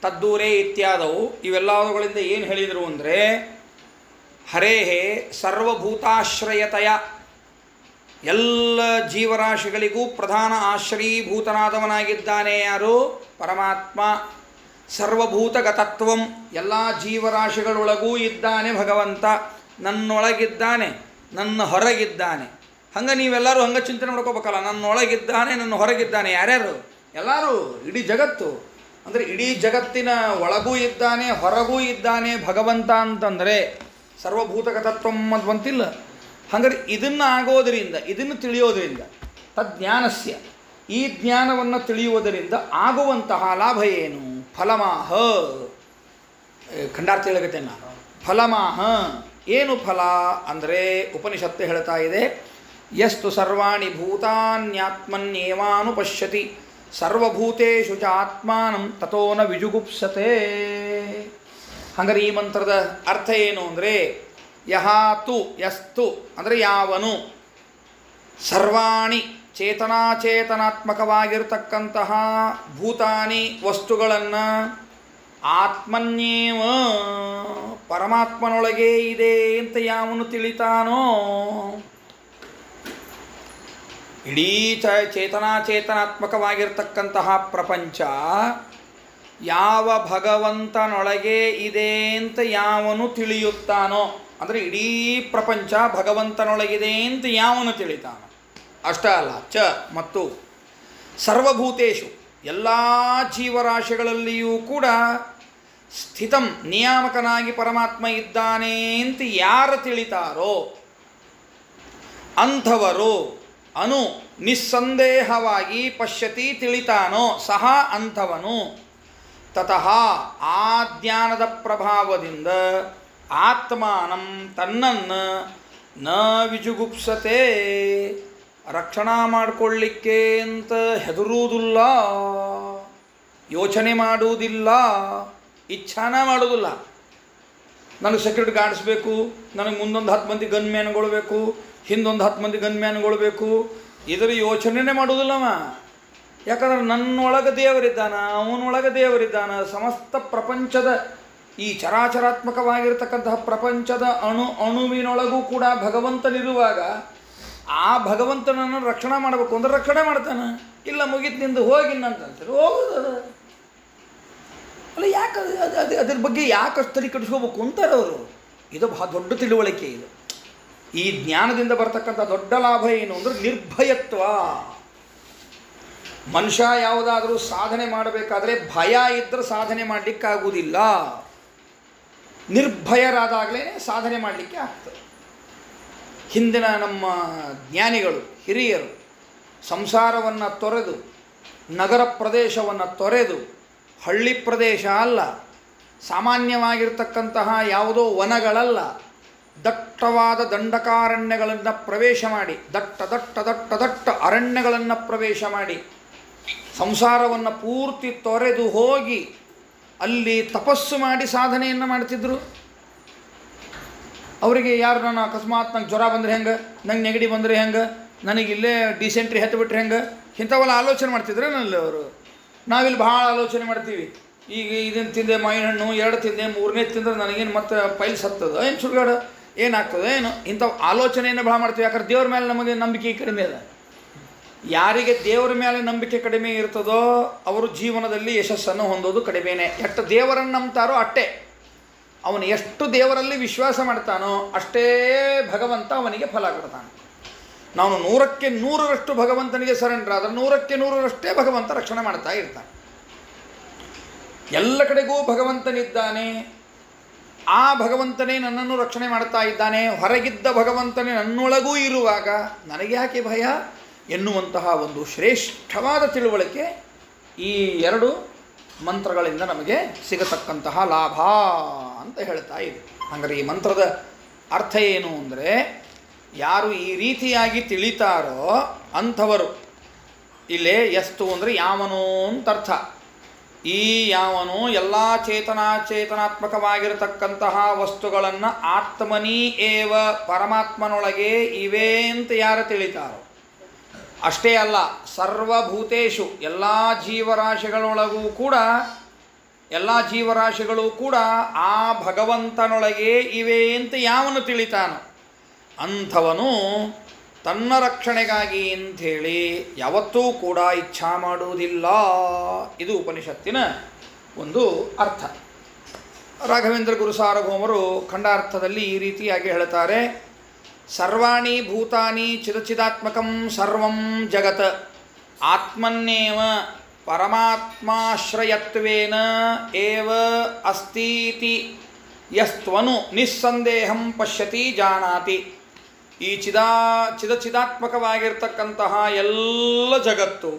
ತದ್ದೂರೇ ಇತ್ಯಾದವು ಇವೆಲ್ಲವುಗಳಿಂದ ಏನು ಹೇಳಿದರು ಅಂದರೆ, ಹರೇಹೇ ಸರ್ವಭೂತಾಶ್ರಯತೆಯ, ಎಲ್ಲ ಜೀವರಾಶಿಗಳಿಗೂ ಪ್ರಧಾನ ಆಶ್ರಯೀಭೂತನಾದವನಾಗಿದ್ದಾನೆ. ಯಾರು? ಪರಮಾತ್ಮ. ಸರ್ವಭೂತಗತತ್ವಂ, ಎಲ್ಲ ಜೀವರಾಶಿಗಳೊಳಗೂ ಇದ್ದಾನೆ ಭಗವಂತ. ನನ್ನೊಳಗಿದ್ದಾನೆ, ನನ್ನ ಹೊರಗಿದ್ದಾನೆ. ಹಂಗೆ ನೀವೆಲ್ಲರೂ ಹಂಗೆ ಚಿಂತನೆ ಮಾಡ್ಕೋಬೇಕಲ್ಲ, ನನ್ನೊಳಗಿದ್ದಾನೆ ನನ್ನ ಹೊರಗಿದ್ದಾನೆ. ಯಾರ್ಯಾರು? ಎಲ್ಲರೂ, ಇಡೀ ಜಗತ್ತು. ಅಂದರೆ ಇಡೀ ಜಗತ್ತಿನ ಒಳಗೂ ಇದ್ದಾನೆ ಹೊರಗೂ ಇದ್ದಾನೆ ಭಗವಂತ ಅಂತಂದರೆ ಸರ್ವಭೂತಗತತ್ವಂ ಅಂತ ಬಂತಿಲ್ಲ. ಹಾಗಾದ್ರೆ ಇದನ್ನು ಆಗೋದರಿಂದ, ಇದನ್ನು ತಿಳಿಯೋದರಿಂದ, ತಜ್ಞಾನಸ್ಯ ಈ ಜ್ಞಾನವನ್ನು ತಿಳಿಯುವುದರಿಂದ ಆಗುವಂತಹ ಲಾಭ ಏನು? ಫಲಮಾಹ, ಖಂಡಾರ್ಥ ಹೇಳಕತ್ತೆ ನಾನು. ಫಲಮಾಹ ಏನು ಫಲ ಅಂದರೆ ಉಪನಿಷತ್ತು ಹೇಳ್ತಾ ಇದೆ, ಯಸ್ತು ಸರ್ವಾಣಿ ಭೂತಾನ್ಯಾತ್ಮನ್ಯೇವಾನುಪಶ್ಯತಿ ಸರ್ವಭೂತೇಷು ಚ ಆತ್ಮಾನಂ ತಥೋ ನ ವಿಜುಗುಪ್ಸತೆ. ಹಾಗಾದ್ರೆ ಈ ಮಂತ್ರದ ಅರ್ಥ ಏನು ಅಂದರೆ, ಯಹಾತು ಯಸ್ತು ಅಂದರೆ ಯಾವನು, ಸರ್ವಾಣಿ ಚೇತನಾಚೇತನಾತ್ಮಕವಾಗಿರ್ತಕ್ಕಂತಹ ಭೂತಾನಿ ವಸ್ತುಗಳನ್ನು ಆತ್ಮನ್ಯೇವ ಪರಮಾತ್ಮನೊಳಗೆ ಇದೆ ಅಂತ ಯಾವನು ತಿಳಿತಾನೋ, ಇಡೀ ಚೇತನಾತ್ಮಕವಾಗಿರ್ತಕ್ಕಂತಹ ಪ್ರಪಂಚ ಯಾವ ಭಗವಂತನೊಳಗೆ ಇದೆ ಅಂತ ಯಾವನು ತಿಳಿಯುತ್ತಾನೋ, ಅಂದರೆ ಇಡೀ ಪ್ರಪಂಚ ಭಗವಂತನೊಳಗಿದೆ ಅಂತ ಯಾವನು ತಿಳಿತಾನೋ. ಅಷ್ಟ ಅಲ್ಲ, ಮತ್ತು ಸರ್ವಭೂತೇಶು ಎಲ್ಲ ಜೀವರಾಶಿಗಳಲ್ಲಿಯೂ ಕೂಡ ಸ್ಥಿತಂ ನಿಯಾಮಕನಾಗಿ ಪರಮಾತ್ಮ ಇದ್ದಾನೆ ಅಂತ ಯಾರು ತಿಳಿತಾರೋ ಅಂಥವರು ನಿಸ್ಸಂದೇಹವಾಗಿ ಪಶ್ಯತಿ ತಿಳಿತಾನೋ ಸಹ ಅಂಥವನು ತತಃ ಆ ಜ್ಞಾನದ ಪ್ರಭಾವದಿಂದ ಆತ್ಮಾನಂ ತನ್ನನ್ನು ನ ವಿಜುಗುಪ್ಸತೆ ರಕ್ಷಣಾ ಮಾಡಿಕೊಳ್ಳಿಕ್ಕೆ ಅಂತ ಹೆದರುವುದಿಲ್ಲ, ಯೋಚನೆ ಮಾಡುವುದಿಲ್ಲ, ಇಚ್ಛಾನ ಮಾಡುವುದಿಲ್ಲ. ನನಗೆ ಸೆಕ್ಯೂರಿಟಿ ಗಾರ್ಡ್ಸ್ ಬೇಕು, ನನಗೆ ಮುಂದೊಂದು 10 ಮಂದಿ ಗನ್ ಮ್ಯಾನ್ಗಳು ಬೇಕು, ಹಿಂದೊಂದು 10 ಮಂದಿ ಗನ್ ಮ್ಯಾನ್ಗಳು ಬೇಕು, ಇದರ ಯೋಚನೆನೇ ಮಾಡುವುದಿಲ್ಲವ. ಯಾಕಂದ್ರೆ ನನ್ನೊಳಗೆ ದೇವರಿದ್ದಾನ, ಅವನೊಳಗೆ ದೇವರಿದ್ದಾನ. ಸಮಸ್ತ ಪ್ರಪಂಚದ ಈ ಚರಾಚರಾತ್ಮಕವಾಗಿರ್ತಕ್ಕಂತಹ ಪ್ರಪಂಚದ ಅಣುವಿನೊಳಗೂ ಕೂಡ ಭಗವಂತನಿರುವಾಗ ಆ ಭಗವಂತನನ್ನು ರಕ್ಷಣೆ ಮಾಡಬೇಕು ಅಂದ್ರೆ ರಕ್ಷಣೆ ಮಾಡ್ತಾನೆ. ಇಲ್ಲ ಮುಗಿತು ನಿಂದು ಹೋಗಿನ್ನಂತಂತಾರೆ, ಹೋಗೋದು ಅಲ್ಲ. ಯಾಕೆ ಅದ್ರ ಬಗ್ಗೆ ಯಾಕೆ ತಲೆ ಕಡಿಸ್ಕೋಬೇಕು ಅಂತಾರೆ ಅವರು. ಇದು ಬಹಳ ದೊಡ್ಡ ತಿಳುವಳಿಕೆ. ಇದು ಈ ಜ್ಞಾನದಿಂದ ಬರ್ತಕ್ಕಂಥ ದೊಡ್ಡ ಲಾಭ ಏನು ಅಂದರೆ ನಿರ್ಭಯತ್ವ. ಮನುಷ್ಯ ಯಾವುದಾದ್ರೂ ಸಾಧನೆ ಮಾಡಬೇಕಾದ್ರೆ ಭಯ ಇದ್ದರೆ ಸಾಧನೆ ಮಾಡಲಿಕ್ಕಾಗುವುದಿಲ್ಲ. ನಿರ್ಭಯರಾದಾಗಲೇ ಸಾಧನೆ ಮಾಡಲಿಕ್ಕೆ ಆಗ್ತದೆ. ಹಿಂದಿನ ನಮ್ಮ ಜ್ಞಾನಿಗಳು ಹಿರಿಯರು ಸಂಸಾರವನ್ನು ತೊರೆದು, ನಗರ ಪ್ರದೇಶವನ್ನು ತೊರೆದು, ಹಳ್ಳಿ ಪ್ರದೇಶ ಅಲ್ಲ, ಸಾಮಾನ್ಯವಾಗಿರ್ತಕ್ಕಂತಹ ಯಾವುದೋ ವನಗಳಲ್ಲ, ದಟ್ಟವಾದ ದಂಡಕಾರಣ್ಯಗಳನ್ನು ಪ್ರವೇಶ ಮಾಡಿ, ದಟ್ಟ ಅರಣ್ಯಗಳನ್ನು ಪ್ರವೇಶ ಮಾಡಿ ಸಂಸಾರವನ್ನು ಪೂರ್ತಿ ತೊರೆದು ಹೋಗಿ ಅಲ್ಲಿ ತಪಸ್ಸು ಮಾಡಿ ಸಾಧನೆಯನ್ನು ಮಾಡ್ತಿದ್ರು. ಅವರಿಗೆ ಯಾರು ನಾನು ಅಕಸ್ಮಾತ್ ನಂಗೆ ಜ್ವರ ಬಂದರೆ ಹೆಂಗೆ, ನಂಗೆ ನೆಗಡಿ ಬಂದರೆ ಹೆಂಗೆ, ನನಗಿಲ್ಲೇ ಡಿಸೆಂಟ್ರಿ ಹತ್ತಿಬಿಟ್ರೆ ಹೆಂಗೆ, ಇಂಥವೆಲ್ಲ ಆಲೋಚನೆ ಮಾಡ್ತಿದ್ರೆ ನಲ್ಲಿ ಅವರು. ನಾವಿಲ್ಲಿ ಭಾಳ ಆಲೋಚನೆ ಮಾಡ್ತೀವಿ. ಈಗ ಇದನ್ನು ತಿಂದೆ, ಮಾವಿನ ಹಣ್ಣು 2 ತಿಂದೆ, 3ನೇ ತಿಂದರೆ ನನಗೇನು ಮತ್ತೆ ಪೈಲ್ಸ್ ಹತ್ತದ, ಏನು ಸುಡುಗಾಡು ಏನಾಗ್ತದೆ ಏನು, ಇಂಥ ಆಲೋಚನೆಯನ್ನು ಭಾಳ ಮಾಡ್ತೀವಿ. ಯಾಕಂದ್ರೆ ದೇವ್ರ ಮೇಲೆ ನಮಗೆ ನಂಬಿಕೆ ಕಡಿಮೆ ಇದೆ. ಯಾರಿಗೆ ದೇವರ ಮೇಲೆ ನಂಬಿಕೆ ಕಡಿಮೆ ಇರ್ತದೋ ಅವರು ಜೀವನದಲ್ಲಿ ಯಶಸ್ಸನ್ನು ಹೊಂದೋದು ಕಡಿಮೆನೇ. ಎಷ್ಟು ದೇವರನ್ನು ನಂಬ್ತಾರೋ ಅಷ್ಟೇ. ಅವನು ಎಷ್ಟು ದೇವರಲ್ಲಿ ವಿಶ್ವಾಸ ಮಾಡ್ತಾನೋ ಅಷ್ಟೇ ಭಗವಂತ ಅವನಿಗೆ ಫಲ ಕೊಡ್ತಾನೆ. ನಾವು 100ಕ್ಕೆ 100ರಷ್ಟು ಭಗವಂತನಿಗೆ ಸರೆಂಡರ್ ಆದರೆ 100ಕ್ಕೆ 100ರಷ್ಟೇ ಭಗವಂತ ರಕ್ಷಣೆ ಮಾಡ್ತಾ ಇರ್ತಾನೆ. ಎಲ್ಲ ಕಡೆಗೂ ಭಗವಂತನಿದ್ದಾನೆ. ಆ ಭಗವಂತನೇ ನನ್ನನ್ನು ರಕ್ಷಣೆ ಮಾಡ್ತಾ ಇದ್ದಾನೆ. ಹೊರಗಿದ್ದ ಭಗವಂತನೇ ನನ್ನೊಳಗೂ ಇರುವಾಗ ನನಗೆ ಯಾಕೆ ಭಯ ಎನ್ನುವಂತಹ ಒಂದು ಶ್ರೇಷ್ಠವಾದ ತಿಳುವಳಿಕೆ ಈ 2 ಮಂತ್ರಗಳಿಂದ ನಮಗೆ ಸಿಗತಕ್ಕಂತಹ ಲಾಭ ಅಂತ ಹೇಳ್ತಾ ಇದೆ. ಹಾಗಾದರೆ ಈ ಮಂತ್ರದ ಅರ್ಥ ಏನು ಅಂದರೆ, ಯಾರು ಈ ರೀತಿಯಾಗಿ ತಿಳಿತಾರೋ ಅಂಥವರು, ಇಲ್ಲೇ ಎಸ್ತು ಅಂದರೆ ಯಾವನೋ ಅಂತ ಅರ್ಥ. ಈ ಯಾವನು ಎಲ್ಲ ಚೇತನಾತ್ಮಕವಾಗಿರತಕ್ಕಂತಹ ವಸ್ತುಗಳನ್ನು ಆತ್ಮನಿ ಏವ ಪರಮಾತ್ಮನೊಳಗೆ ಇವೆ ಅಂತ ಯಾರು ತಿಳಿತಾರೋ, ಅಷ್ಟೇ ಅಲ್ಲ ಸರ್ವಭೂತೇಶು ಎಲ್ಲ ಜೀವರಾಶಿಗಳು ಕೂಡ ಆ ಭಗವಂತನೊಳಗೆ ಇವೆ ಅಂತ ಯಾವನು ತಿಳಿತಾನೋ ಅಂಥವನು ತನ್ನ ರಕ್ಷಣೆಗಾಗಿ ಅಂಥೇಳಿ ಯಾವತ್ತೂ ಕೂಡ ಇಚ್ಛಾ ಮಾಡುವುದಿಲ್ಲ. ಇದು ಉಪನಿಷತ್ತಿನ ಒಂದು ಅರ್ಥ. ರಾಘವೇಂದ್ರ ಗುರು ಸಾರ್ವಭೌಮರು ಖಂಡಾರ್ಥದಲ್ಲಿ ಈ ರೀತಿಯಾಗಿ ಹೇಳ್ತಾರೆ. ಸರ್ವಾಣಿ ಭೂತಾನಿ ಚಿದಚಿದಾತ್ಮಕಂ ಸರ್ವಂ ಜಗತ್ ಆತ್ಮನ್ನೇವ ಪರಮಾತ್ಮಾಶ್ರಯತ್ವೇನ ಏವ ಅಸ್ತೀತಿ ಯಸ್ತ್ವನು ನಿಸ್ಸಂದೇಹಂ ಪಶ್ಯತಿ ಜಾನಾತಿ. ಈ ಚಿದಚಿದಾತ್ಮಕವಾಗಿರ್ತಕ್ಕಂತಹ ಎಲ್ಲ ಜಗತ್ತು,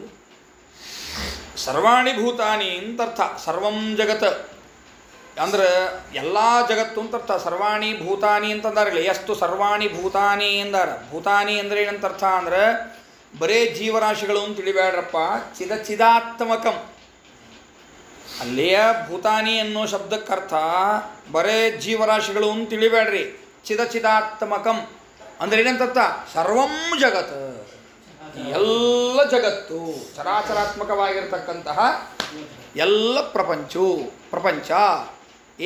ಸರ್ವಾಣಿ ಭೂತಾನಿ ಅಂತರ್ಥ. ಸರ್ವಂ ಜಗತ್ ಅಂದ್ರೆ ಎಲ್ಲ ಜಗತ್ತು ಅಂತರ್ಥ. ಸರ್ವಾಣಿ ಭೂತಾನಿ ಅಂತಂದಾರಲ್ಲ, ಎಷ್ಟು ಸರ್ವಾಣಿ ಭೂತಾನಿ ಎಂದಾರ. ಭೂತಾನಿ ಅಂದರೆ ಏನಂತರ್ಥ ಅಂದ್ರೆ ಬರೇ ಜೀವರಾಶಿಗಳು ಅಂತ ತಿಳಿಬೇಡ್ರಪ್ಪ, ಚಿದಾತ್ಮಕಂ. ಅಲ್ಲಿಯ ಭೂತಾನಿ ಅನ್ನೋ ಶಬ್ದಕ್ಕರ್ಥ ಬರೇ ಜೀವರಾಶಿಗಳು ಅಂತ ತಿಳಿಬೇಡ್ರಿ. ಚಿದಾತ್ಮಕಂ ಅಂದರೆ ಏನಂತರ್ಥ? ಸರ್ವಂ ಜಗತ್, ಎಲ್ಲ ಜಗತ್ತು, ಚರಾಚರಾತ್ಮಕವಾಗಿರ್ತಕ್ಕಂತಹ ಎಲ್ಲ ಪ್ರಪಂಚ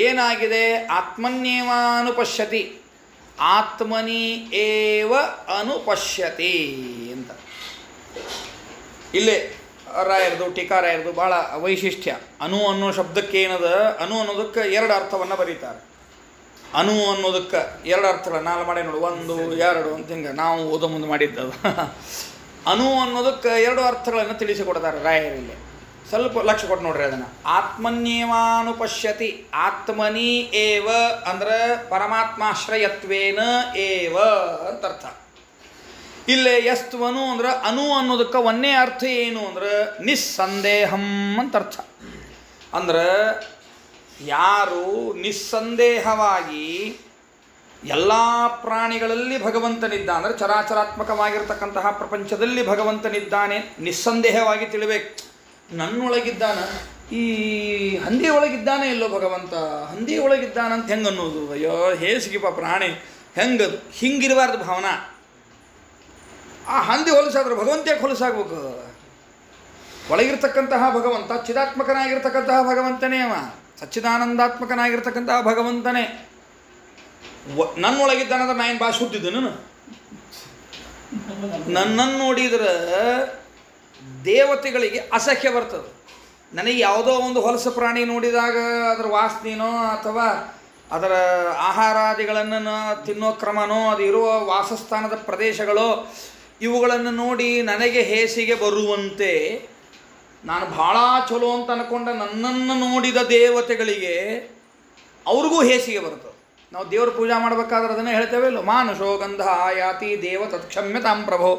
ಏನಾಗಿದೆ? ಆತ್ಮನ್ಯೇವ ಅನುಪಶ್ಯತಿ, ಆತ್ಮನಿ ಏವ ಅನುಪಶ್ಯತಿ ಅಂತ. ಇಲ್ಲೇ ರಾಯರದು ಟೀಕಾರಾಯರದು ಭಾಳ ವೈಶಿಷ್ಟ್ಯ. ಅನು ಅನ್ನೋ ಶಬ್ದಕ್ಕೆ ಏನದ, ಅನು ಅನ್ನೋದಕ್ಕೆ ಎರಡು ಅರ್ಥವನ್ನು ಬರೀತಾರೆ. ಅನು ಅನ್ನೋದಕ್ಕೆ ಎರಡು ಅರ್ಥಗಳು ನಾನು ಮಾಡಿ ನೋಡು, 1 2 ಅಂತ ಹಿಂಗೆ ನಾವು ಓದೋ ಮುಂದೆ ಮಾಡಿದ್ದದು. ಅನು ಅನ್ನೋದಕ್ಕೆ ಎರಡು ಅರ್ಥಗಳನ್ನು ತಿಳಿಸಿಕೊಡ್ತಾರೆ ರಾಯರಲ್ಲಿ. ಸ್ವಲ್ಪ ಲಕ್ಷ್ಯ ಕೊಟ್ಟು ನೋಡ್ರಿ ಅದನ್ನು. ಆತ್ಮನ್ಯೇವಾನುಪಶ್ಯತಿ, ಆತ್ಮನಿ ಏವ ಅಂದ್ರೆ ಪರಮಾತ್ಮಾಶ್ರಯತ್ವೇನ ಏವ ಅಂತ ಅರ್ಥ. ಇಲ್ಲೇ ಯಸ್ತ್ವನು ಅಂದ್ರೆ ಅನು ಅನ್ನೋದಕ್ಕೆ ಒಂದೇ ಅರ್ಥ ಏನು ಅಂದ್ರೆ ನಿಸ್ಸಂದೇಹಂ ಅಂತ ಅರ್ಥ. ಅಂದ್ರೆ ಯಾರು ನಿಸ್ಸಂದೇಹವಾಗಿ ಎಲ್ಲ ಪ್ರಾಣಿಗಳಲ್ಲಿ ಭಗವಂತನಿದ್ದ ಅಂದರೆ ಚರಾಚರಾತ್ಮಕವಾಗಿರ್ತಕ್ಕಂತಹ ಪ್ರಪಂಚದಲ್ಲಿ ಭಗವಂತನಿದ್ದಾನೆ ನಿಸ್ಸಂದೇಹವಾಗಿ ತಿಳಿಬೇಕು. ನನ್ನೊಳಗಿದ್ದಾನ, ಈ ಹಂದಿ ಒಳಗಿದ್ದಾನೆ ಇಲ್ಲೋ ಭಗವಂತ, ಹಂದಿ ಒಳಗಿದ್ದಾನಂತ ಹೆಂಗೆ ಅನ್ನೋದು? ಅಯ್ಯೋ ಹೇಸಿಗಿಪ್ಪ ಪ್ರಾಣಿ ಹೆಂಗದು, ಹಿಂಗಿರಬಾರ್ದು ಭಾವನಾ. ಆ ಹಂದಿ ಹೊಲಸಾದ್ರೆ ಭಗವಂತ ಹೊಲಸಾಗ್ಬೇಕು. ಒಳಗಿರ್ತಕ್ಕಂತಹ ಭಗವಂತ ಚಿದಾತ್ಮಕನಾಗಿರ್ತಕ್ಕಂತಹ ಭಗವಂತನೇ, ಅವ ಸಚ್ಚಿದಾನಂದಾತ್ಮಕನಾಗಿರ್ತಕ್ಕಂತಹ ಭಗವಂತನೇ. ನನ್ನೊಳಗಿದ್ದಾನಂದ್ರೆ ನಾ ಏನು ಭಾಷೆ ಹುಟ್ಟಿದ್ದು? ನನ್ನನ್ನು ನೋಡಿದ್ರೆ ದೇವತೆಗಳಿಗೆ ಅಸಹ್ಯ ಬರ್ತದೆ. ನನಗೆ ಯಾವುದೋ ಒಂದು ಹೊಲಸು ಪ್ರಾಣಿ ನೋಡಿದಾಗ ಅದರ ವಾಸನೆನೋ ಅಥವಾ ಅದರ ಆಹಾರಾದಿಗಳನ್ನು ತಿನ್ನೋ ಕ್ರಮನೋ, ಅದು ಇರುವ ವಾಸಸ್ಥಾನದ ಪ್ರದೇಶಗಳೋ ಇವುಗಳನ್ನು ನೋಡಿ ನನಗೆ ಹೇಸಿಗೆ ಬರುವಂತೆ ನಾನು ಭಾಳ ಚಲೋ ಅಂತ ಅನ್ಕೊಂಡ ನನ್ನನ್ನು ನೋಡಿದ ದೇವತೆಗಳಿಗೆ ಅವ್ರಿಗೂ ಹೇಸಿಗೆ ಬರ್ತದೆ. ನಾವು ದೇವ್ರ ಪೂಜೆ ಮಾಡಬೇಕಾದ್ರೆ ಅದನ್ನೇ ಹೇಳ್ತೇವೆ ಇಲ್ಲೋ, ಮಾನುಷೋ ಗಂಧ ಯಾತಿ ದೇವ ತತ್ಕ್ಷಮ್ಯತಾಂ ಪ್ರಭೋ.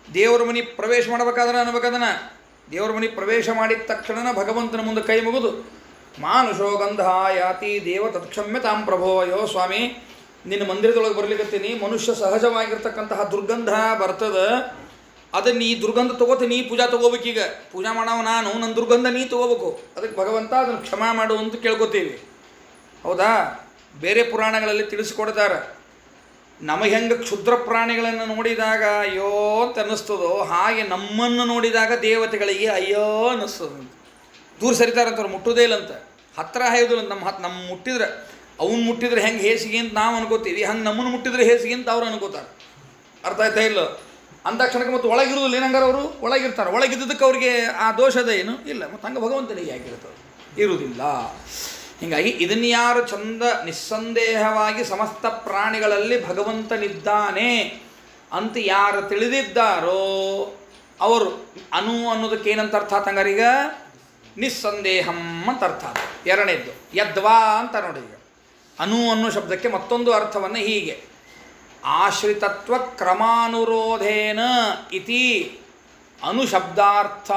ದೇವ್ರ ಮನೆ ಪ್ರವೇಶ ಮಾಡಬೇಕಾದ್ರೆ ಅನ್ಬೇಕದನ್ನು. ದೇವ್ರ ಮನೆ ಪ್ರವೇಶ ಮಾಡಿದ ತಕ್ಷಣ ಭಗವಂತನ ಮುಂದೆ ಕೈ ಮುಗಿದು ಮಾನುಷೋ ಗಂಧ ಯಾತಿ ದೇವ ತತ್ಕ್ಷಮ್ಯತಾಂ ಪ್ರಭೋ. ಅಯ್ಯೋ ಸ್ವಾಮಿ, ನಿನ್ನ ಮಂದಿರದೊಳಗೆ ಬರ್ಲಿಕ್ಕತ್ತೀನಿ, ಮನುಷ್ಯ ಸಹಜವಾಗಿರ್ತಕ್ಕಂತಹ ದುರ್ಗಂಧ ಬರ್ತದೆ, ಅದನ್ನು ಈ ದುರ್ಗಂಧ ತೊಗೋತ ನೀ ಪೂಜಾ ತೊಗೋಬೇಕೀಗ. ಪೂಜಾ ಮಾಡವ ನಾನು, ನನ್ನ ದುರ್ಗಂಧ ನೀ ತೊಗೋಬೇಕು. ಅದಕ್ಕೆ ಭಗವಂತ ಅದನ್ನು ಕ್ಷಮಾ ಮಾಡು ಅಂತ ಕೇಳ್ಕೊತೀವಿ. ಹೌದಾ? ಬೇರೆ ಪುರಾಣಗಳಲ್ಲಿ ತಿಳಿಸ್ಕೊಡ್ತಾರೆ, ನಮಗೆ ಹೆಂಗೆ ಕ್ಷುದ್ರ ಪ್ರಾಣಿಗಳನ್ನು ನೋಡಿದಾಗ ಅಯ್ಯೋ ಅಂತ ಅನ್ನಿಸ್ತದೋ ಹಾಗೆ ನಮ್ಮನ್ನು ನೋಡಿದಾಗ ದೇವತೆಗಳಿಗೆ ಅಯ್ಯೋ ಅನ್ನಿಸ್ತದೆ. ದೂರ ಸರಿತಾರಂತವ್ರು, ಮುಟ್ಟುವುದೇ ಇಲ್ಲಂತ, ಹತ್ತಿರ ಹಾಯೋದಿಲ್ಲ. ನಮ್ಮ ಮುಟ್ಟಿದ್ರೆ ಅವ್ನು ಮುಟ್ಟಿದ್ರೆ ಹೆಂಗೆ ಹೇಸಿಗೆ ಅಂತ ನಾವು ಅನ್ಕೋತೀವಿ, ಹಂಗೆ ನಮ್ಮನ್ನು ಮುಟ್ಟಿದ್ರೆ ಹೇಸಿಗೆ ಅಂತ ಅವ್ರು ಅನ್ಕೋತಾರೆ. ಅರ್ಥ ಆಯ್ತಾ ಇಲ್ಲ? ಅಂದಾಕ್ಷಣಕ್ಕೆ ಮತ್ತು ಒಳಗಿರೋದಿಲ್ಲ. ಏನಂಗಾರ ಅವರು ಒಳಗಿರ್ತಾರೆ, ಒಳಗಿದ್ದಕ್ಕೆ ಅವ್ರಿಗೆ ಆ ದೋಷದ ಏನು ಇಲ್ಲ. ಮತ್ತು ಹಂಗೆ ಭಗವಂತನಿಗೆ ಆಗಿರ್ತದೆ, ಇರುವುದಿಲ್ಲ. ಹೀಗಾಗಿ ಇದನ್ನು ಯಾರು ಚಂದ ನಿಸ್ಸಂದೇಹವಾಗಿ ಸಮಸ್ತ ಪ್ರಾಣಿಗಳಲ್ಲಿ ಭಗವಂತನಿದ್ದಾನೆ ಅಂತ ಯಾರು ತಿಳಿದಿದ್ದಾರೋ ಅವರು ಅನು ಅನ್ನೋದಕ್ಕೆ ಏನಂತ ಅರ್ಥ ತಂಗಾರೀಗ? ನಿಸ್ಸಂದೇಹಂ ಅಂತ ಅರ್ಥ. ಎರಡನೇದ್ದು ಯದ್ವಾ ಅಂತ ನೋಡಿ. ಈಗ ಅನು ಅನ್ನೋ ಶಬ್ದಕ್ಕೆ ಮತ್ತೊಂದು ಅರ್ಥವನ್ನು ಹೀಗೆ, ಆಶ್ರಿತತ್ವ ಕ್ರಮಾನುರೋಧೇನ ಇತಿ ಅನುಶಬ್ದಾರ್ಥ.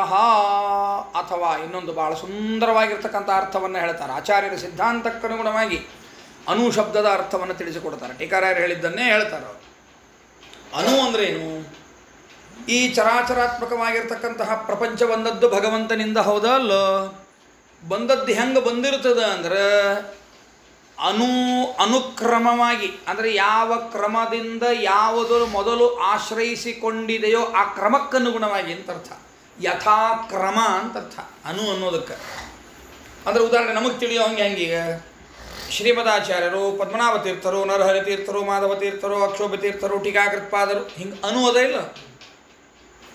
ಅಥವಾ ಇನ್ನೊಂದು ಭಾಳ ಸುಂದರವಾಗಿರ್ತಕ್ಕಂಥ ಅರ್ಥವನ್ನು ಹೇಳ್ತಾರೆ ಆಚಾರ್ಯರ ಸಿದ್ಧಾಂತಕ್ಕನುಗುಣವಾಗಿ. ಅನುಶಬ್ದದ ಅರ್ಥವನ್ನು ತಿಳಿಸಿಕೊಡ್ತಾರೆ. ಟೀಕಾರಾಯರು ಹೇಳಿದ್ದನ್ನೇ ಹೇಳ್ತಾರೆ. ಅನು ಅಂದ್ರೇನು? ಈ ಚರಾಚರಾತ್ಮಕವಾಗಿರ್ತಕ್ಕಂತಹ ಪ್ರಪಂಚ ಬಂದದ್ದು ಭಗವಂತನಿಂದ, ಹೌದಲ್ಲೋ? ಬಂದದ್ದು ಹೆಂಗೆ ಬಂದಿರ್ತದೆ ಅಂದ್ರೆ ಅನುಕ್ರಮವಾಗಿ, ಅಂದರೆ ಯಾವ ಕ್ರಮದಿಂದ ಯಾವುದು ಮೊದಲು ಆಶ್ರಯಿಸಿಕೊಂಡಿದೆಯೋ ಆ ಕ್ರಮಕ್ಕನುಗುಣವಾಗಿ ಅಂತ ಅರ್ಥ. ಯಥಾಕ್ರಮ ಅಂತ ಅರ್ಥ ಅನು ಅನ್ನೋದಕ್ಕೆ. ಅಂದರೆ ಉದಾಹರಣೆ ನಮಗೆ ತಿಳಿಯೋ ಹಂಗೆ ಹೆಂಗೀಗ ಶ್ರೀಮದಾಚಾರ್ಯರು, ಪದ್ಮನಾಭ ತೀರ್ಥರು, ನರಹರಿ ತೀರ್ಥರು, ಮಾಧವ ತೀರ್ಥರು, ಅಕ್ಷೋಭ್ಯ ತೀರ್ಥರು, ಟೀಕಾಕೃತ್ಪಾದರು, ಹಿಂಗೆ ಅನು ಅದ ಇಲ್ಲ?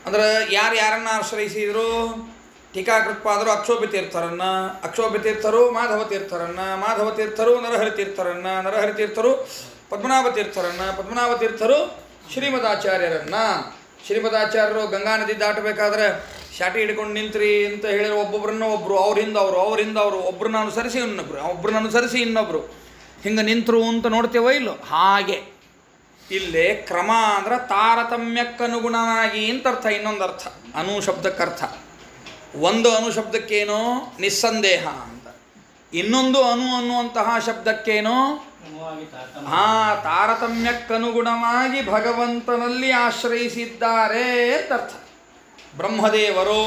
ಅಂದ್ರೆ ಯಾರನ್ನು ಆಶ್ರಯಿಸಿದರು? ಟೀಕಾಕೃತ್ಪಾದರು ಅಕ್ಷೋಭ್ಯ ತೀರ್ಥರನ್ನು, ಅಕ್ಷೋಭ್ಯ ತೀರ್ಥರು ಮಾಧವ ತೀರ್ಥರನ್ನು, ಮಾಧವ ತೀರ್ಥರು ನರಹರಿ ತೀರ್ಥರನ್ನು, ನರಹರಿ ತೀರ್ಥರು ಪದ್ಮನಾಭ ತೀರ್ಥರನ್ನು, ಪದ್ಮನಾಭ ತೀರ್ಥರು ಶ್ರೀಮದಾಚಾರ್ಯರನ್ನು. ಶ್ರೀಮದಾಚಾರ್ಯರು ಗಂಗಾ ನದಿ ದಾಟಬೇಕಾದ್ರೆ ಶಾಟಿ ಹಿಡ್ಕೊಂಡು ನಿಂತ್ರಿ ಅಂತ ಹೇಳಿದ್ರೆ ಒಬ್ಬೊಬ್ಬರನ್ನ ಒಬ್ಬರು, ಅವ್ರಿಂದ ಅವರು ಒಬ್ಬರನ್ನ ಅನುಸರಿಸಿ ಇನ್ನೊಬ್ಬರು, ಒಬ್ಬರನ್ನ ಅನುಸರಿಸಿ ಇನ್ನೊಬ್ಬರು, ಹಿಂಗೆ ನಿಂತರು ಅಂತ ನೋಡ್ತೇವೋ ಇಲ್ಲೋ? ಹಾಗೆ ಇಲ್ಲೇ ಕ್ರಮ ಅಂದ್ರೆ ತಾರತಮ್ಯಕ್ಕನುಗುಣವಾಗಿ ಅಂತ ಅರ್ಥ. ಇನ್ನೊಂದು ಅರ್ಥ ಅನು ಶಬ್ದಕ್ಕರ್ಥ. ಒಂದು ಅನು ಶಬ್ದಕ್ಕೇನೋ ನಿಸ್ಸಂದೇಹ ಅಂತ, ಇನ್ನೊಂದು ಅನು ಅನ್ನುವಂತಹ ಶಬ್ದಕ್ಕೇನೋ ತಾರತಮ್ಯಕ್ಕನುಗುಣವಾಗಿ ಭಗವಂತನಲ್ಲಿ ಆಶ್ರಯಿಸಿದ್ದಾರೆ ಅಂತ ಅರ್ಥ. ಬ್ರಹ್ಮದೇವರು,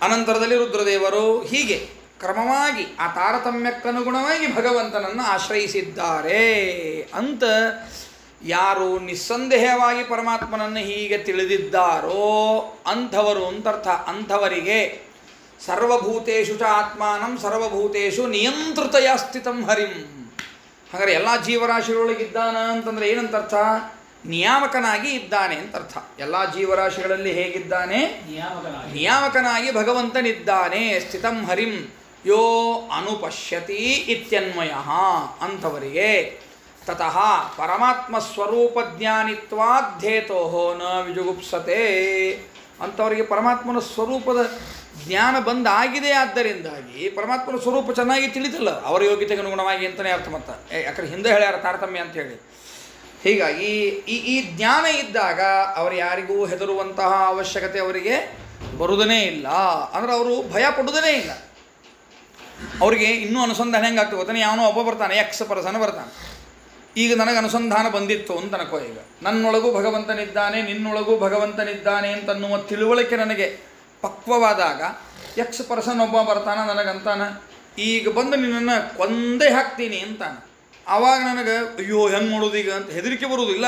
ಅನಂತರದಲ್ಲಿ ರುದ್ರದೇವರು, ಹೀಗೆ ಕ್ರಮವಾಗಿ ಆ ತಾರತಮ್ಯಕ್ಕನುಗುಣವಾಗಿ ಭಗವಂತನನ್ನು ಆಶ್ರಯಿಸಿದ್ದಾರೆ ಅಂತ ಯಾರು ನಿಸ್ಸಂದೇಹವಾಗಿ ಪರಮಾತ್ಮನನ್ನು ಹೀಗೆ ತಿಳಿದಿದ್ದಾರೋ ಅಂಥವರು ಅಂತರ್ಥ. ಅಂಥವರಿಗೆ ಸರ್ವಭೂತೇಷು ಚ ಆತ್ಮಾನಂ ಸರ್ವಭೂತೇಷು ನಿಯಂತ್ರಿತಯ ಸ್ಥಿತಂ ಹರಿಂ. ಹಾಗಾದರೆ ಎಲ್ಲ ಜೀವರಾಶಿಗಳೊಳಗಿದ್ದಾನ ಅಂತಂದರೆ ಏನಂತ ಅರ್ಥ? ನಿಯಾಮಕನಾಗಿ ಇದ್ದಾನೆ ಅಂತ ಅರ್ಥ. ಎಲ್ಲ ಜೀವರಾಶಿಗಳಲ್ಲಿ ಹೇಗಿದ್ದಾನೆ? ನಿಯಾಮಕನಾಗಿ ಭಗವಂತನಿದ್ದಾನೆ. ಸ್ಥಿತಂ ಹರಿಂ ಯೋ ಅನುಪಶ್ಯತಿ ಇತ್ಯನ್ವಯ ಅಂಥವರಿಗೆ ತತಃ ಪರಮಾತ್ಮ ಸ್ವರೂಪ ಜ್ಞಾನಿತ್ವಾಧ್ಯೇತೋ ನ ವಿಜುಗುಪ್ಸತೆ. ಅಂಥವರಿಗೆ ಪರಮಾತ್ಮನ ಸ್ವರೂಪದ ಜ್ಞಾನ ಬಂದಾಗಿದೆ. ಆದ್ದರಿಂದಾಗಿ ಪರಮಾತ್ಮನ ಸ್ವರೂಪ ಚೆನ್ನಾಗಿ ತಿಳಿದಿಲ್ಲ ಅವರ ಯೋಗ್ಯತೆಗೆ ಅನುಗುಣವಾಗಿ ಅಂತಲೇ ಅರ್ಥ. ಮತ್ತೆ ಯಾಕಂದ್ರೆ ಹಿಂದೆ ಹೇಳ್ಯಾರ ತಾರತಮ್ಯ ಅಂಥೇಳಿ. ಹೀಗಾಗಿ ಈ ಜ್ಞಾನ ಇದ್ದಾಗ ಅವರು ಯಾರಿಗೂ ಹೆದರುವಂತಹ ಅವಶ್ಯಕತೆ ಅವರಿಗೆ ಬರುವುದೇ ಇಲ್ಲ. ಅಂದರೆ ಅವರು ಭಯ ಪಡುವುದೇ ಇಲ್ಲ. ಅವ್ರಿಗೆ ಇನ್ನೂ ಅನುಸಂಧಾನ ಹೆಂಗಾಗ್ತದೆ ಗೊತ್ತಾನೆ? ಯಾವನೋ ಒಬ್ಬ ಬರ್ತಾನೆ, ಎಕ್ಸ್ ಪರ್ಸನ್ ಬರ್ತಾನೆ. ಈಗ ನನಗೆ ಅನುಸಂಧಾನ ಬಂದಿತ್ತು ಅಂತ ಅನ್ಕೋ. ಈಗ ನನ್ನೊಳಗೂ ಭಗವಂತನಿದ್ದಾನೆ, ನಿನ್ನೊಳಗೂ ಭಗವಂತನಿದ್ದಾನೆ ಅಂತನ್ನುವ ತಿಳುವಳಿಕೆ ನನಗೆ ಪಕ್ವವಾದಾಗ ಎಕ್ಸ್ ಪರ್ಸನ್ ಒಬ್ಬ ಬರ್ತಾನೆ, ನನಗಂತಾನೆ ಈಗ ಬಂದು ನಿನ್ನನ್ನು ಕೊಂದೇ ಹಾಕ್ತೀನಿ ಅಂತಾನೆ. ಆವಾಗ ನನಗೆ ಅಯ್ಯೋ ಹೆಂಗೆ ಮಾಡೋದು ಈಗ ಅಂತ ಹೆದರಿಕೆ ಬರುವುದಿಲ್ಲ,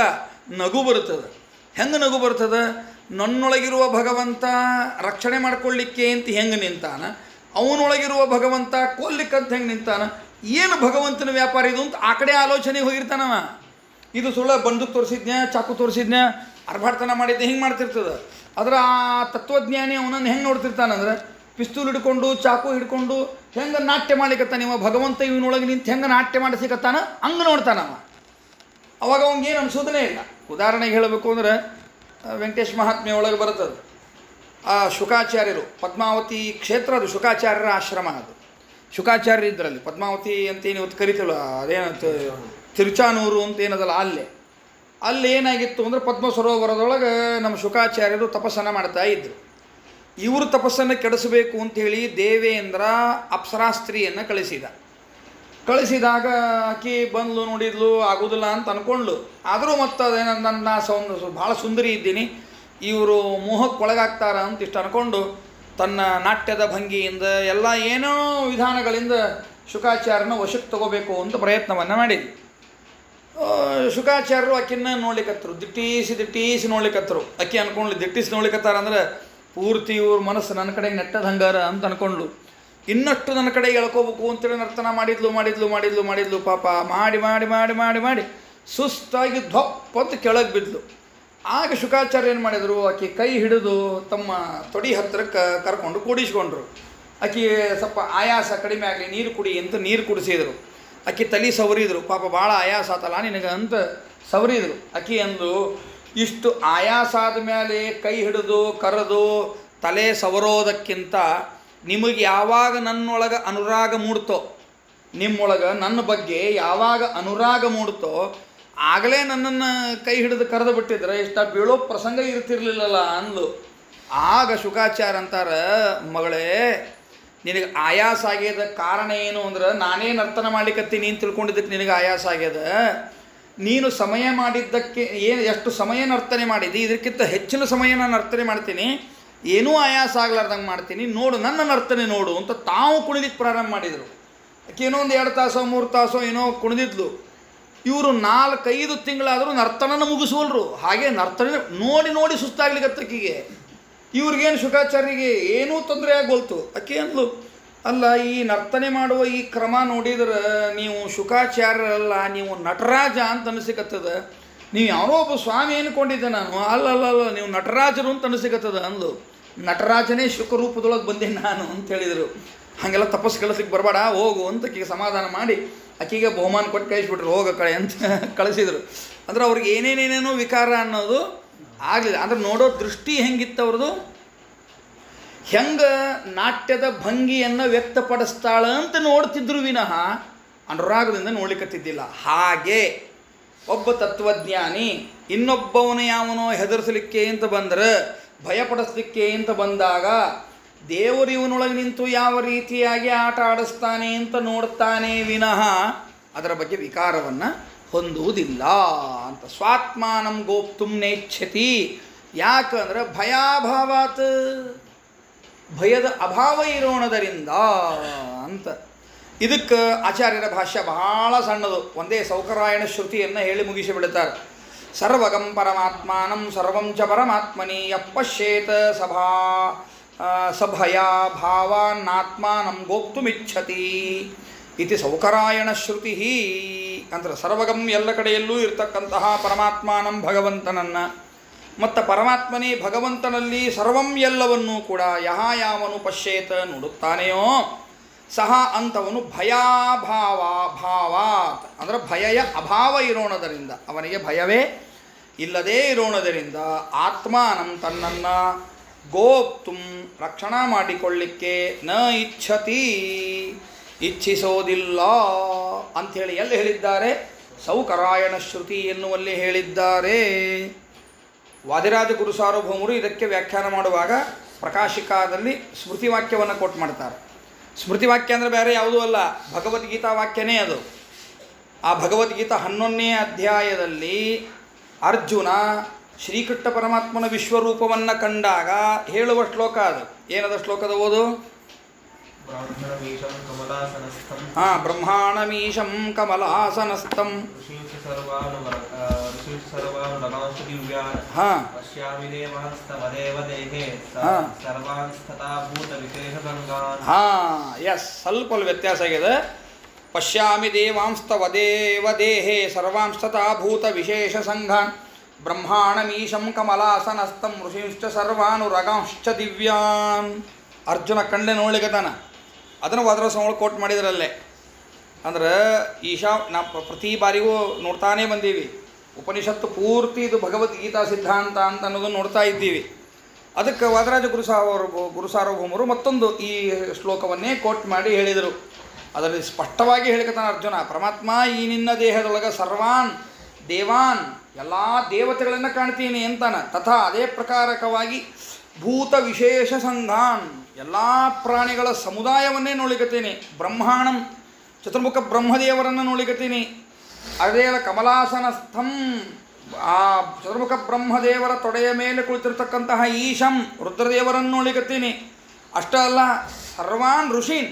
ನಗು ಬರ್ತದೆ. ಹೆಂಗೆ ನಗು ಬರ್ತದೆ? ನನ್ನೊಳಗಿರುವ ಭಗವಂತ ರಕ್ಷಣೆ ಮಾಡ್ಕೊಳ್ಳಿಕ್ಕೆ ಅಂತ ಹೆಂಗೆ ನಿಂತಾನ, ಅವನೊಳಗಿರುವ ಭಗವಂತ ಕೊಲ್ಲಿಕ್ಕಂತ ಹೆಂಗೆ ನಿಂತಾನ, ಏನು ಭಗವಂತನ ವ್ಯಾಪಾರ ಇದು ಅಂತ ಆ ಕಡೆ ಆಲೋಚನೆ ಹೋಗಿರ್ತಾನವ. ಇದು ಸುಳ್ಳ ಬಂದೂಕು ತೋರಿಸಿದ್ನ್ಯಾ, ಚಾಕು ತೋರಿಸಿದ್ನ್ಯಾ, ಅರ್ಭಾಡ್ತನ ಮಾಡಿದ್ದೆ, ಹಿಂಗೆ ಮಾಡ್ತಿರ್ತದೆ. ಅದರ ಆ ತತ್ವಜ್ಞಾನಿ ಅವನನ್ನು ಹೆಂಗೆ ನೋಡ್ತಿರ್ತಾನಂದ್ರೆ ಪಿಸ್ತೂಲ್ ಹಿಡ್ಕೊಂಡು ಚಾಕು ಹಿಡ್ಕೊಂಡು ಹೆಂಗೆ ನಾಟ್ಯ ಮಾಡ್ಲಿಕ್ಕತ್ತಾನ ಇವ ಭಗವಂತ ಇವನೊಳಗೆ ನಿಂತು ಹೆಂಗೆ ನಾಟ್ಯ ಮಾಡಿಸಿಕತ್ತಾನ ಹಂಗೆ ನೋಡ್ತಾನವ. ಅವಾಗ ಅವನಿಗೇನು ಅನಿಸೋದನೇ ಇಲ್ಲ. ಉದಾಹರಣೆಗೆ ಹೇಳಬೇಕು ಅಂದರೆ ವೆಂಕಟೇಶ್ ಮಹಾತ್ಮೆ ಒಳಗೆ ಬರ್ತದೆ. ಆ ಶುಕಾಚಾರ್ಯರು ಪದ್ಮಾವತಿ ಕ್ಷೇತ್ರ, ಅದು ಶುಕಾಚಾರ್ಯರ ಆಶ್ರಮ. ಅದು ಶುಕಾಚಾರ್ಯರು ಇದರಲ್ಲಿ ಪದ್ಮಾವತಿ ಅಂತೇನು ಇವತ್ತು ಕರಿತೀವಲ್ಲ, ಅದೇನಂತ ತಿರುಚಾನೂರು ಅಂತ ಏನದಲ್ಲ, ಅಲ್ಲಿ ಏನಾಗಿತ್ತು ಅಂದರೆ ಪದ್ಮ ಸರೋವರದೊಳಗೆ ನಮ್ಮ ಶುಕಾಚಾರ್ಯರು ತಪಸ್ಸನ್ನು ಮಾಡ್ತಾ ಇದ್ದರು. ಇವರು ತಪಸ್ಸನ್ನು ಕೆಡಿಸಬೇಕು ಅಂಥೇಳಿ ದೇವೇಂದ್ರ ಅಪ್ಸರಾಸ್ತ್ರೀಯನ್ನು ಕಳಿಸಿದಾಗ ಆಕಿ ಬಂದ್ಲು, ನೋಡಿದ್ಲು, ಆಗೋದಿಲ್ಲ ಅಂತ ಅಂದ್ಕೊಂಡ್ಲು. ಆದರೂ ಮತ್ತು ಅದೇನ ನನ್ನ ಭಾಳ ಸುಂದರಿ ಇದ್ದೀನಿ, ಇವರು ಮೋಹಕ್ಕೊಳಗಾಗ್ತಾರ ಅಂತ ಇಷ್ಟು ಅಂದ್ಕೊಂಡು ತನ್ನ ನಾಟ್ಯದ ಭಂಗಿಯಿಂದ ಎಲ್ಲ ಏನೋ ವಿಧಾನಗಳಿಂದ ಶುಕಾಚಾರ್ಯನ ವಶಕ್ಕೆ ತಗೋಬೇಕು ಅಂತ ಪ್ರಯತ್ನವನ್ನು ಮಾಡಿದ್ವಿ. ಶುಕಾಚಾರ್ಯರು ಆಕಿನ್ನ ನೋಡ್ಲಿಕ್ಕತ್ತರು, ದಿಟ್ಟೀಸಿ ನೋಡ್ಲಿಕ್ಕತ್ತರು. ಆಕೆ ಅಂದ್ಕೊಂಡ್ಲು ದಿಟ್ಟಿಸಿ ನೋಡ್ಲಿಕ್ಕತ್ತಾರ ಅಂದ್ರೆ ಪೂರ್ತಿ ಇವ್ರ ಮನಸ್ಸು ನನ್ನ ಕಡೆಗೆ ನೆಟ್ಟದ ಹಂಗಾರ ಅಂತ ಅಂದ್ಕೊಂಡ್ಲು. ಇನ್ನಷ್ಟು ನನ್ನ ಕಡೆಗೆ ಎಳ್ಕೋಬೇಕು ಅಂತೇಳಿ ನರ್ತನ ಮಾಡಿದ್ಲು. ಪಾಪ ಮಾಡಿ ಸುಸ್ತಾಗಿ ಧೊಪ್ಪಂತ ಕೆಳಗೆ ಬಿದ್ಲು. ಆಗ ಶುಕಾಚಾರ್ಯ ಏನು ಮಾಡಿದರು, ಆಕೆ ಕೈ ಹಿಡಿದು ತಮ್ಮ ತೊಡಿ ಹತ್ತಿರಕ್ಕೆ ಕರ್ಕೊಂಡು ಕೂಡಿಸ್ಕೊಂಡ್ರು. ಆಕೆ ಸ್ವಲ್ಪ ಆಯಾಸ ಕಡಿಮೆ ಆಗಲಿ ನೀರು ಕುಡಿ ಅಂತ ನೀರು ಕುಡಿಸಿದರು. ಆಕೆ ತಲೆ ಸವರಿದ್ರು. ಪಾಪ ಭಾಳ ಆಯಾಸ ಆತಲ್ಲ ನಿನಗೆ ಅಂತ ಸವರಿದ್ರು. ಆಕೆ ಅಂದು ಇಷ್ಟು ಆಯಾಸ ಆದ ಮೇಲೆ ಕೈ ಹಿಡಿದು ಕರೆದು ತಲೆ ಸವರೋದಕ್ಕಿಂತ ನಿಮಗೆ ಯಾವಾಗ ನನ್ನೊಳಗೆ ಅನುರಾಗ ಮೂಡ್ತೋ, ನಿಮ್ಮೊಳಗೆ ನನ್ನ ಬಗ್ಗೆ ಯಾವಾಗ ಅನುರಾಗ ಮೂಡ್ತೋ ಆಗಲೇ ನನ್ನನ್ನು ಕೈ ಹಿಡಿದು ಕರೆದು ಬಿಟ್ಟಿದ್ರೆ ಇಷ್ಟ ಬೀಳೋ ಪ್ರಸಂಗ ಇರ್ತಿರ್ಲಿಲ್ಲಲ್ಲ ಅಂದ್ಲು. ಆಗ ಶುಕಾಚಾರ್ಯ ಅಂತಾರೆ, ಮಗಳೇ ನಿನಗೆ ಆಯಾಸ ಆಗ್ಯದ ಕಾರಣ ಏನು ಅಂದ್ರೆ ನಾನೇ ನರ್ತನ ಮಾಡ್ಲಿಕ್ಕತ್ತೀನಿ ಅಂತ ತಿಳ್ಕೊಂಡಿದ್ದಕ್ಕೆ ನಿನಗೆ ಆಯಾಸ ಆಗ್ಯದ. ನೀನು ಸಮಯ ಮಾಡಿದ್ದಕ್ಕೆ ಎಷ್ಟು ಸಮಯ ನರ್ತನೆ ಮಾಡಿದ್ದಿ, ಇದಕ್ಕಿಂತ ಹೆಚ್ಚಿನ ಸಮಯ ನಾನು ನರ್ತನೆ ಮಾಡ್ತೀನಿ, ಏನೂ ಆಯಾಸ ಆಗ್ಲಾರ್ದಂಗೆ ಮಾಡ್ತೀನಿ, ನೋಡು ನನ್ನ ನರ್ತನೆ ನೋಡು ಅಂತ ತಾವು ಕುಣಿಲಿಕ್ಕೆ ಪ್ರಾರಂಭ ಮಾಡಿದರು. ಏನೋ ಒಂದು 2 ತಾಸೋ 3 ತಾಸೋ ಏನೋ ಕುಣಿದಿದ್ಲು. ಇವರು 4-5 ತಿಂಗಳಾದರೂ ನರ್ತನನ ಮುಗಿಸೋಲ್ರು. ಹಾಗೆ ನರ್ತನೆ ನೋಡಿ ಸುಸ್ತಾಗ್ಲಿಕ್ಕತ್ತಕ್ಕಿಗೆ. ಇವ್ರಿಗೇನು ಶುಕಾಚಾರ್ಯರಿಗೆ ಏನೂ ತೊಂದರೆ ಆಗೋಲ್ತು. ಅಕ್ಕಿ ಅಂದ್ಲು, ಅಲ್ಲ ಈ ನರ್ತನೆ ಮಾಡುವ ಈ ಕ್ರಮ ನೋಡಿದ್ರೆ ನೀವು ಶುಕಾಚಾರ್ಯರಲ್ಲ, ನೀವು ನಟರಾಜ ಅಂತ ಅನಿಸಿಕತ್ತದ. ನೀವು ಯಾರೋ ಒಬ್ಬ ಸ್ವಾಮಿ ಅಂದ್ಕೊಂಡಿದ್ದೆ ನಾನು. ಅಲ್ಲ ನೀವು ನಟರಾಜರು ಅಂತ ಅನಿಸಿಕತ್ತದ ಅಂದ್ಲು. ನಟರಾಜನೇ ಶುಕರೂಪದೊಳಗೆ ಬಂದೆ ನಾನು ಅಂತ ಹೇಳಿದರು. ಹಾಗೆಲ್ಲ ತಪಸ್ಸು ಕಳಿಸ್ಲಿಕ್ಕೆ ಬರಬೇಡ, ಹೋಗು ಅಂತ ಆಕೆಗೆ ಸಮಾಧಾನ ಮಾಡಿ ಆಕೆಗೆ ಬಹುಮಾನ ಕೊಟ್ಟು ಕಳಿಸ್ಬಿಟ್ರು, ಹೋಗೋ ಕಡೆ ಅಂತ ಕಳಿಸಿದರು. ಅಂದ್ರೆ ಅವ್ರಿಗೆ ಏನೇನೇನೇನೋ ವಿಕಾರ ಅನ್ನೋದು ಆಗಲಿಲ್ಲ. ಅಂದ್ರೆ ನೋಡೋ ದೃಷ್ಟಿ ಹೆಂಗಿತ್ತು ಅವ್ರದ್ದು, ಹೆಂಗೆ ನಾಟ್ಯದ ಭಂಗಿಯನ್ನು ವ್ಯಕ್ತಪಡಿಸ್ತಾಳ ಅಂತ ನೋಡ್ತಿದ್ರು ವಿನಃ ಅನುರಾಗದಿಂದ ನೋಡ್ಲಿಕ್ಕತ್ತಿದ್ದಿಲ್ಲ. ಹಾಗೆ ಒಬ್ಬ ತತ್ವಜ್ಞಾನಿ ಇನ್ನೊಬ್ಬವನು ಯಾವನೋ ಹೆದರಿಸಲಿಕ್ಕೆ ಅಂತ ಬಂದರೆ, ಭಯಪಡಿಸ್ಲಿಕ್ಕೆ ಅಂತ ಬಂದಾಗ ದೇವರು ಇವನೊಳಗೆ ನಿಂತು ಯಾವ ರೀತಿಯಾಗಿ ಆಟ ಆಡಿಸ್ತಾನೆ ಅಂತ ನೋಡ್ತಾನೆ ವಿನಃ ಅದರ ಬಗ್ಗೆ ವಿಕಾರವನ್ನು ಹೊಂದುವುದಿಲ್ಲ ಅಂತ. ಸ್ವಾತ್ಮಾನಂ ಗೋಪ್ತುಂ ನೇಚ್ಛತಿ. ಯಾಕಂದ್ರೆ ಭಯಾಭಾವಾತ್, ಭಯದ ಅಭಾವ ಇರೋಣದರಿಂದ ಅಂತ. ಇದಕ್ಕೆ ಆಚಾರ್ಯರ ಭಾಷ್ಯ ಬಹಳ ಸಣ್ಣದು, ಒಂದೇ ಸೌಕರಾಯಣ ಶ್ರುತಿಯನ್ನು ಹೇಳಿ ಮುಗಿಸಿಬಿಡುತ್ತಾರೆ. ಸರ್ವಗಂ ಪರಮಾತ್ಮಾನಂ ಸರ್ವಂ ಚ ಪರಮಾತ್ಮನಿ ಯಃ ಪಶ್ಯೇತ ಸಭಾ ಸಭಯ ಭಾವಾನ್ನಾತ್ಮಾನಂ ಗೋಪ್ತುಮಿಚ್ಛತಿ ಇತಿ ಸೌಕರಾಯಣ ಶ್ರುತಿ ಅಂದರೆ ಸರ್ವಗಂ ಎಲ್ಲ ಕಡೆಯಲ್ಲೂ ಇರತಕ್ಕಂತಹ ಪರಮಾತ್ಮಾನಂ ಭಗವಂತನನ್ನು ಮತ್ತು ಪರಮಾತ್ಮನೇ ಭಗವಂತನಲ್ಲಿ ಸರ್ವಂ ಎಲ್ಲವನ್ನೂ ಕೂಡ ಯಾವನು ಪಶ್ಯೇತ ನೋಡುತ್ತಾನೆಯೋ ಸಹ ಅಂಥವನು ಭಾವಾತ್ ಅಂದರೆ ಭಯಯ ಅಭಾವ ಇರೋಣದರಿಂದ ಅವನಿಗೆ ಭಯವೇ ಇಲ್ಲದೇ ಇರೋಣದರಿಂದ ಆತ್ಮಾನಂ ತನ್ನನ್ನು ಗೋಪ್ತುಂ ರಕ್ಷಣಾ ಮಾಡಿಕೊಳ್ಳಿಕ್ಕೆ ನ ಇಚ್ಛತಿ ಇಚ್ಛಿಸೋದಿಲ್ಲ ಅಂಥೇಳಿ ಎಲ್ಲಿ ಹೇಳಿದ್ದಾರೆ? ಸೌಕರಾಯಣ ಶ್ರುತಿ ಎನ್ನುವಲ್ಲಿ ಹೇಳಿದ್ದಾರೆ. ವಾದಿರಾಜ ಗುರು ಸಾರ್ವಭೌಮರು ಇದಕ್ಕೆ ವ್ಯಾಖ್ಯಾನ ಮಾಡುವಾಗ ಪ್ರಕಾಶಿಕಾದಲ್ಲಿ ಸ್ಮೃತಿ ವಾಕ್ಯವನ್ನು ಕೋಟ್ ಮಾಡ್ತಾರೆ. ಸ್ಮೃತಿ ವಾಕ್ಯ ಅಂದರೆ ಬೇರೆ ಯಾವುದೂ ಅಲ್ಲ, ಭಗವದ್ಗೀತಾ ವಾಕ್ಯನೇ ಅದು. ಆ ಭಗವದ್ಗೀತಾ 11ನೇ ಅಧ್ಯಾಯದಲ್ಲಿ ಅರ್ಜುನ ಶ್ರೀಕೃಷ್ಣ ಪರಮಾತ್ಮನ ವಿಶ್ವರೂಪವನ್ನು ಕಂಡಾಗ ಹೇಳುವ ಶ್ಲೋಕ ಅದು. ಏನದ ಶ್ಲೋಕದ ಓದು? ಬ್ರಹ್ಮಾಣಮೀಶಂ ಕಮಲಾಸನಸ್ಥಂ ಎಸ್, ಸ್ವಲ್ಪ ವ್ಯತ್ಯಾಸ ಆಗಿದೆ. ಪಶ್ಯಾಮಿ ದೇವಾಂಸ್ತವ ದೇವದೇಹೇ ಸರ್ವಾಂಸ್ತತಾ ಭೂತ ವಿಶೇಷ ಸಂಘಾನ್ ಬ್ರಹ್ಮಾಣಮೀಶಂ ಕಮಲಾಸನಸ್ಥಂ ಋಷೀಂಶ್ಚ ಸರ್ವಾನುರಗಾಂಶ್ಚ ದಿವ್ಯಾನ್. ಅರ್ಜುನ ಕಂಡೆ ನೋಡ್ಲಿಕ್ಕತಾನ. ಅದನ್ನು ವಾದರಾಜ ಕೋಟ್ ಮಾಡಿದ್ರಲ್ಲೇ. ಅಂದ್ರೆ ಈಶಾ ನಾವು ಪ್ರತಿ ಬಾರಿಗೂ ನೋಡ್ತಾನೇ ಬಂದೀವಿ. ಉಪನಿಷತ್ತು ಪೂರ್ತಿ ಇದು ಭಗವದ್ಗೀತಾ ಸಿದ್ಧಾಂತ ಅಂತ ಅನ್ನೋದನ್ನು ನೋಡ್ತಾ ಇದ್ದೀವಿ. ಅದಕ್ಕೆ ವಾದರಾಜ ಗುರು ಸಾರ್ವಭೌಮರು ಮತ್ತೊಂದು ಈ ಶ್ಲೋಕವನ್ನೇ ಕೋಟ್ ಮಾಡಿ ಹೇಳಿದರು. ಅದರಲ್ಲಿ ಸ್ಪಷ್ಟವಾಗಿ ಹೇಳಿಕತಾನ ಅರ್ಜುನ, ಪರಮಾತ್ಮ ಈ ನಿನ್ನ ದೇಹದೊಳಗೆ ಸರ್ವಾನ್ ದೇವಾನ್ ಎಲ್ಲ ದೇವತೆಗಳನ್ನು ಕಾಣ್ತೀನಿ ಅಂತಾನ. ತಥಾ ಅದೇ ಪ್ರಕಾರಕವಾಗಿ ಭೂತ ವಿಶೇಷ ಸಂಘಾನ್ ಎಲ್ಲ ಪ್ರಾಣಿಗಳ ಸಮುದಾಯವನ್ನೇ ನೋಡ್ಲಿಕತ್ತೀನಿ. ಬ್ರಹ್ಮಾಣಂ ಚತುರ್ಮುಖ ಬ್ರಹ್ಮದೇವರನ್ನು ನೋಡ್ಲಿಕತ್ತೀನಿ. ಅದೇ ಕಮಲಾಸನಸ್ಥಂ ಆ ಚತುರ್ಮುಖ ಬ್ರಹ್ಮದೇವರ ತೊಡೆಯ ಮೇಲೆ ಕುಳಿತಿರ್ತಕ್ಕಂತಹ ಈಶಂ ರುದ್ರದೇವರನ್ನು ನೋಡ್ಲಿಕತ್ತೀನಿ. ಅಷ್ಟೇ ಅಲ್ಲ, ಸರ್ವಾನ್ ಋಷೀನ್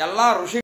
ಎಲ್ಲ ಋಷಿ